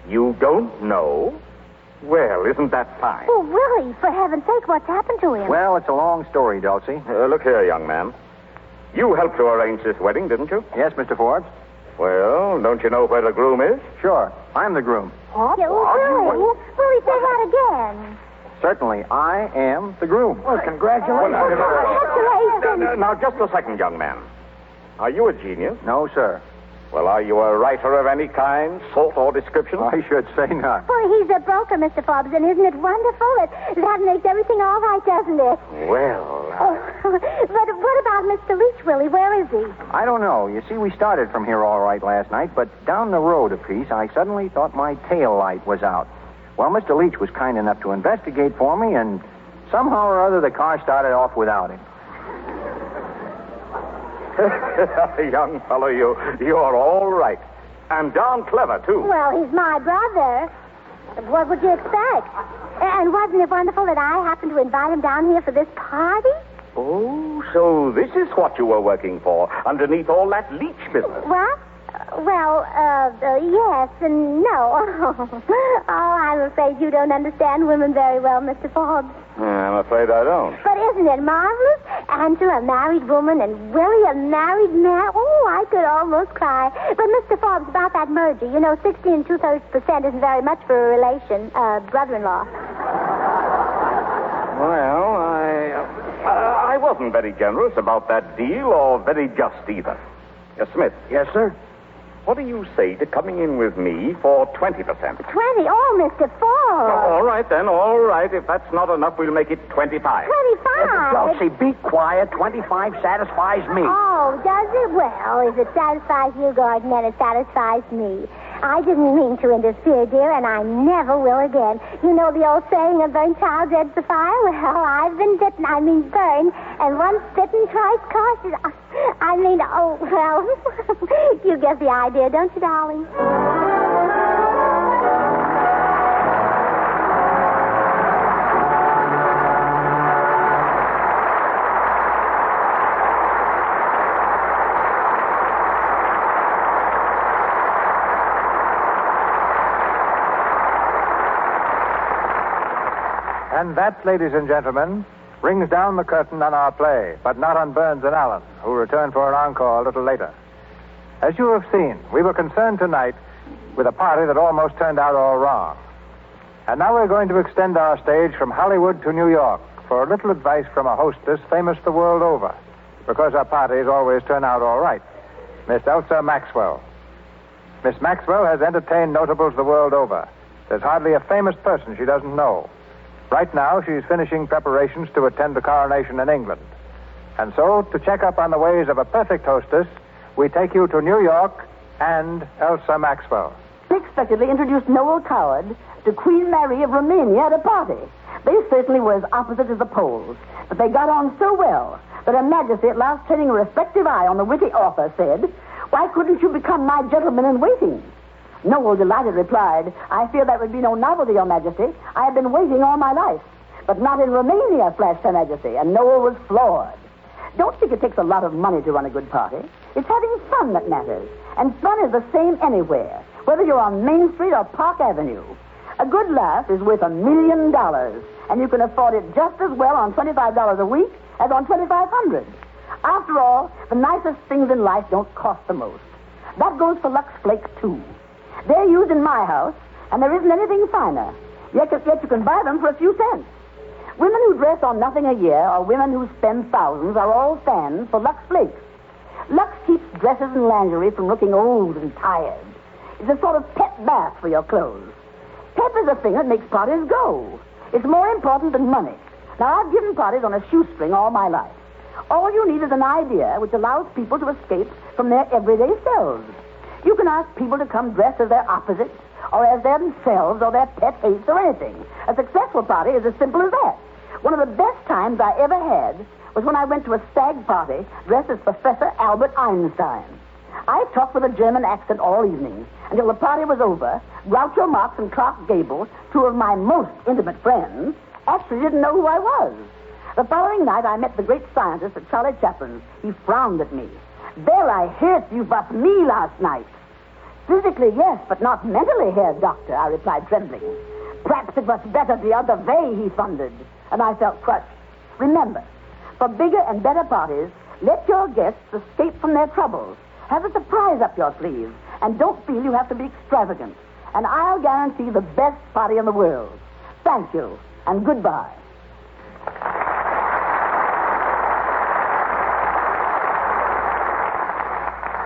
You don't know? Well, isn't that fine? Oh, Willie, for heaven's sake, what's happened to him? Well, it's a long story, Dulcie. Look here, young man. You helped to arrange this wedding, didn't you? Yes, Mr. Forbes? Well, don't you know where the groom is? Sure. I'm the groom. What? Yeah, Willie, say that again. Certainly, I am the groom. Well, congratulations. Congratulations. Now, just a second, young man. Are you a genius? No, sir. Well, are you a writer of any kind, sort, or description? I should say not. Oh, he's a broker, Mr. Forbes, and isn't it wonderful? That makes everything all right, doesn't it? Well, But what about Mr. Leach, Willie? Where is he? I don't know. You see, we started from here all right last night, but down the road a piece, I suddenly thought my tail light was out. Well, Mr. Leach was kind enough to investigate for me, and somehow or other the car started off without him. young fellow, you're all right. And darn clever, too. Well, he's my brother. What would you expect? And wasn't it wonderful that I happened to invite him down here for this party? Oh, so this is what you were working for, underneath all that Leach business. What? Yes and no. Oh, I'm afraid you don't understand women very well, Mr. Forbes. I'm afraid I don't. But isn't it marvelous? Angela, a married woman, and Willie, a married man. Oh, I could almost cry. But, Mr. Forbes, about that merger, 16 2/3% isn't very much for a relation, brother-in-law. Well, I wasn't very generous about that deal, or very just either. Smith. Yes, sir? What do you say to coming in with me for 20%? 20? Oh, Mr. Forbes. All right, then. All right. If that's not enough, we'll make it 25. 25? Dulcy, be quiet. 25 satisfies me. Oh, does it? Well, if it satisfies you, Gordon, then it satisfies me. I didn't mean to interfere, dear, and I never will again. You know the old saying, a burnt child dreads the fire? Well, I've been burned, and once bitten, twice cautious. You get the idea, don't you, darling? And that, ladies and gentlemen, brings down the curtain on our play, but not on Burns and Allen, who return for an encore a little later. As you have seen, we were concerned tonight with a party that almost turned out all wrong. And now we're going to extend our stage from Hollywood to New York for a little advice from a hostess famous the world over, because our parties always turn out all right, Miss Elsa Maxwell. Miss Maxwell has entertained notables the world over. There's hardly a famous person she doesn't know. Right now, she's finishing preparations to attend the coronation in England. And so, to check up on the ways of a perfect hostess, we take you to New York and Elsa Maxwell. Unexpectedly introduced Noel Coward to Queen Mary of Romania at a party. They certainly were as opposite as the poles, but they got on so well that Her Majesty, at last turning a reflective eye on the witty author, said, "Why couldn't you become my gentleman in waiting?" Noel, delighted, replied, "I fear that would be no novelty, Your Majesty. I have been waiting all my life." "But not in Romania," flashed Her Majesty, and Noel was floored. Don't think it takes a lot of money to run a good party. It's having fun that matters, and fun is the same anywhere, whether you're on Main Street or Park Avenue. A good laugh is worth $1 million, and you can afford it just as well on $25 a week as on $2,500. After all, the nicest things in life don't cost the most. That goes for Lux Flakes, too. They're used in my house, and there isn't anything finer. Yet you can buy them for a few cents. Women who dress on nothing a year or women who spend thousands are all fans for Lux Flakes. Lux keeps dresses and lingerie from looking old and tired. It's a sort of pep bath for your clothes. Pep is a thing that makes parties go. It's more important than money. Now, I've given parties on a shoestring all my life. All you need is an idea which allows people to escape from their everyday selves. You can ask people to come dressed as their opposites, or as themselves, or their pet hates, or anything. A successful party is as simple as that. One of the best times I ever had was when I went to a stag party dressed as Professor Albert Einstein. I talked with a German accent all evening until the party was over. Groucho Marx and Clark Gable, two of my most intimate friends, actually didn't know who I was. The following night, I met the great scientist at Charlie Chaplin's. He frowned at me. "Well, I heard you was me last night." "Physically, yes, but not mentally, Herr Doctor," I replied, trembling. "Perhaps it was better the other way," he thundered, and I felt crushed. Remember, for bigger and better parties, let your guests escape from their troubles. Have a surprise up your sleeve, and don't feel you have to be extravagant. And I'll guarantee the best party in the world. Thank you, and goodbye.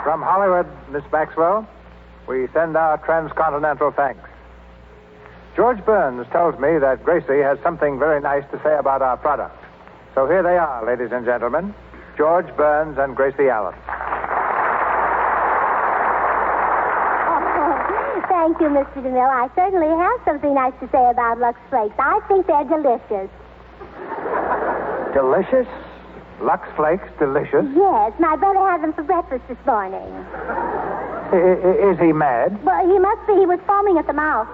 From Hollywood, Miss Maxwell, we send our transcontinental thanks. George Burns tells me that Gracie has something very nice to say about our product. So here they are, ladies and gentlemen, George Burns and Gracie Allen. Thank you, Mr. DeMille. I certainly have something nice to say about Lux Flakes. I think they're delicious. Delicious? Lux Flakes, delicious? Yes, my brother had them for breakfast this morning. Is he mad? Well, he must be. He was foaming at the mouth.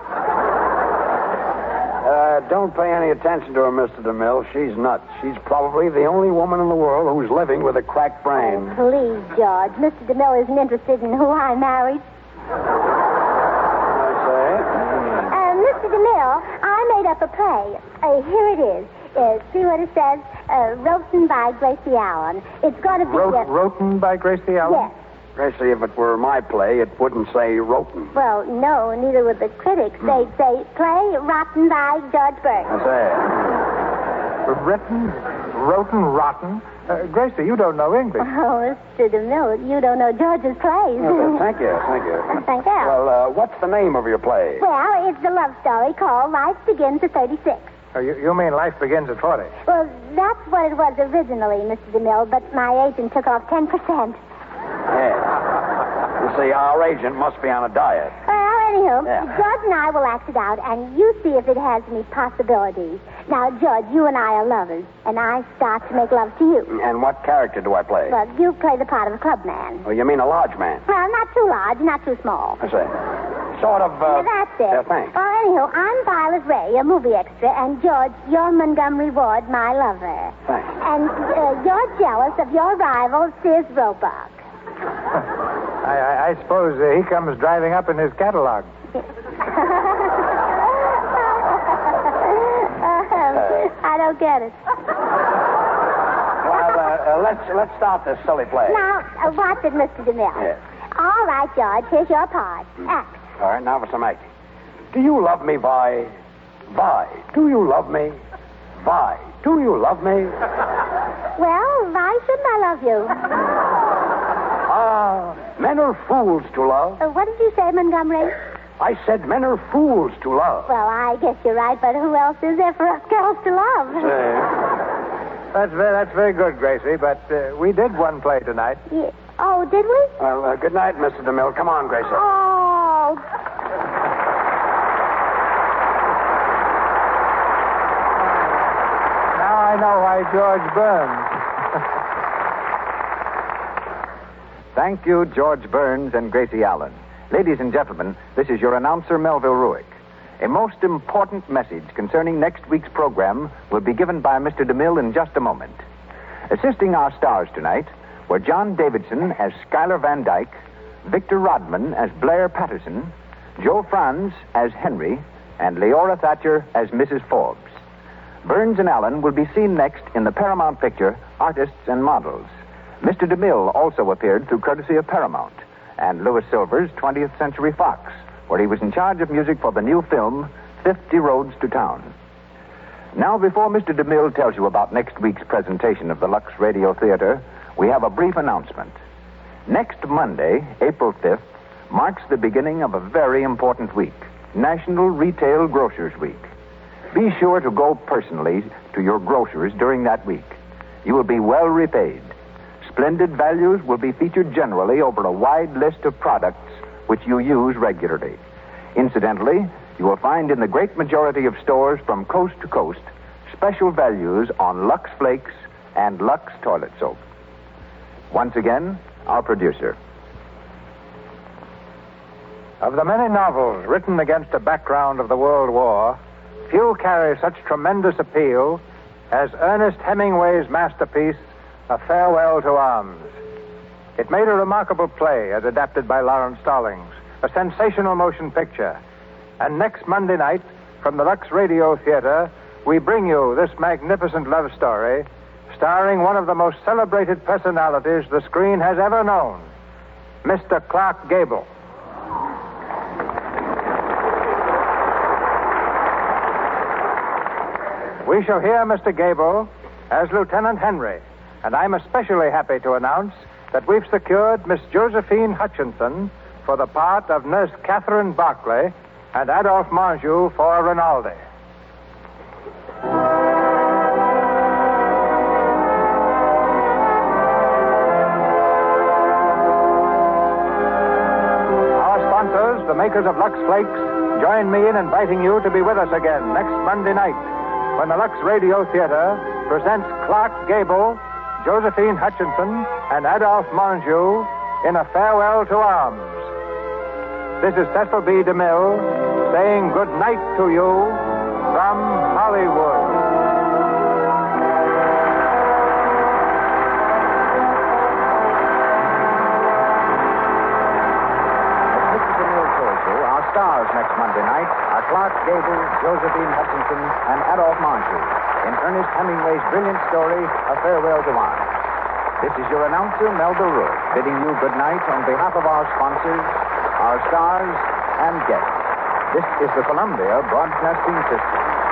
Don't pay any attention to her, Mr. DeMille. She's nuts. She's probably the only woman in the world who's living with a cracked brain. Oh, please, George. Mr. DeMille isn't interested in who I married. Mr. DeMille, I made up a play. Here it is. See what it says? Written by Gracie Allen. It's got to be... Written by Gracie Allen? Yes. Gracie, if it were my play, it wouldn't say Roten. Well, no, neither would the critics. They'd say, play rotten by George Burns. I say. Written, rotten. Gracie, you don't know English. Oh, Mr. DeMille, you don't know George's plays. Thank you. Thank you. Well, what's the name of your play? Well, it's a love story called Life Begins at 36. You mean Life Begins at 40? Well, that's what it was originally, Mr. DeMille, but my agent took off 10%. Yeah. You see, our agent must be on a diet. Well, anywho, George and I will act it out, and you see if it has any possibilities. Now, George, you and I are lovers, and I start to make love to you. And what character do I play? Well, you play the part of a clubman. Oh, you mean a large man? Well, not too large, not too small. I say. Sort of, that's it. Yeah, thanks. Well, anywho, I'm Violet Ray, a movie extra, and George, you're Montgomery Ward, my lover. Thanks. And you're jealous of your rival, Sears Roebuck. I suppose he comes driving up in his catalog. I don't get it. Well, let's start this silly play. Now, watch it, Mr. DeMille. Yes. All right, George, here's your part. Act. All right, now for some acting. Do you love me, Vi? Vi, do you love me? Vi, do you love me? Well, why shouldn't I love you? Men are fools to love. What did you say, Montgomery? I said men are fools to love. Well, I guess you're right, but who else is there for us girls to love? That's very good, Gracie, but we did one play tonight. Yeah. Oh, did we? Well, good night, Mr. DeMille. Come on, Gracie. Oh. Now I know why George Burns. Thank you, George Burns and Gracie Allen. Ladies and gentlemen, this is your announcer, Melville Ruick. A most important message concerning next week's program will be given by Mr. DeMille in just a moment. Assisting our stars tonight were John Davidson as Schuyler Van Dyke, Victor Rodman as Blair Patterson, Joe Franz as Henry, and Leora Thatcher as Mrs. Forbes. Burns and Allen will be seen next in the Paramount picture, Artists and Models. Mr. DeMille also appeared through courtesy of Paramount and Louis Silver's 20th Century Fox, where he was in charge of music for the new film, 50 Roads to Town. Now, before Mr. DeMille tells you about next week's presentation of the Lux Radio Theater, we have a brief announcement. Next Monday, April 5th, marks the beginning of a very important week, National Retail Grocers Week. Be sure to go personally to your grocers during that week. You will be well repaid. Splendid values will be featured generally over a wide list of products which you use regularly. Incidentally, you will find in the great majority of stores from coast to coast special values on Lux Flakes and Lux Toilet Soap. Once again, our producer. Of the many novels written against a background of the World War, few carry such tremendous appeal as Ernest Hemingway's masterpiece, A Farewell to Arms. It made a remarkable play as adapted by Lawrence Stallings, a sensational motion picture. And next Monday night, from the Lux Radio Theater, we bring you this magnificent love story starring one of the most celebrated personalities the screen has ever known, Mr. Clark Gable. We shall hear Mr. Gable as Lieutenant Henry, and I'm especially happy to announce that we've secured Miss Josephine Hutchinson for the part of Nurse Catherine Barclay and Adolphe Manjou for Rinaldi. Our sponsors, the makers of Lux Flakes, join me in inviting you to be with us again next Monday night when the Lux Radio Theater presents Clark Gable, Josephine Hutchinson, and Adolphe Manjou in A Farewell to Arms. This is Cecil B. DeMille saying good night to you from Hollywood. As Mr. DeMille told you, our stars next Monday night are Clark Gable, Josephine Hutchinson, and Adolphe Manjou in Ernest Hemingway's brilliant story, A Farewell to Arms. This is your announcer, Melba Rook, bidding you good night on behalf of our sponsors, our stars, and guests. This is the Columbia Broadcasting System.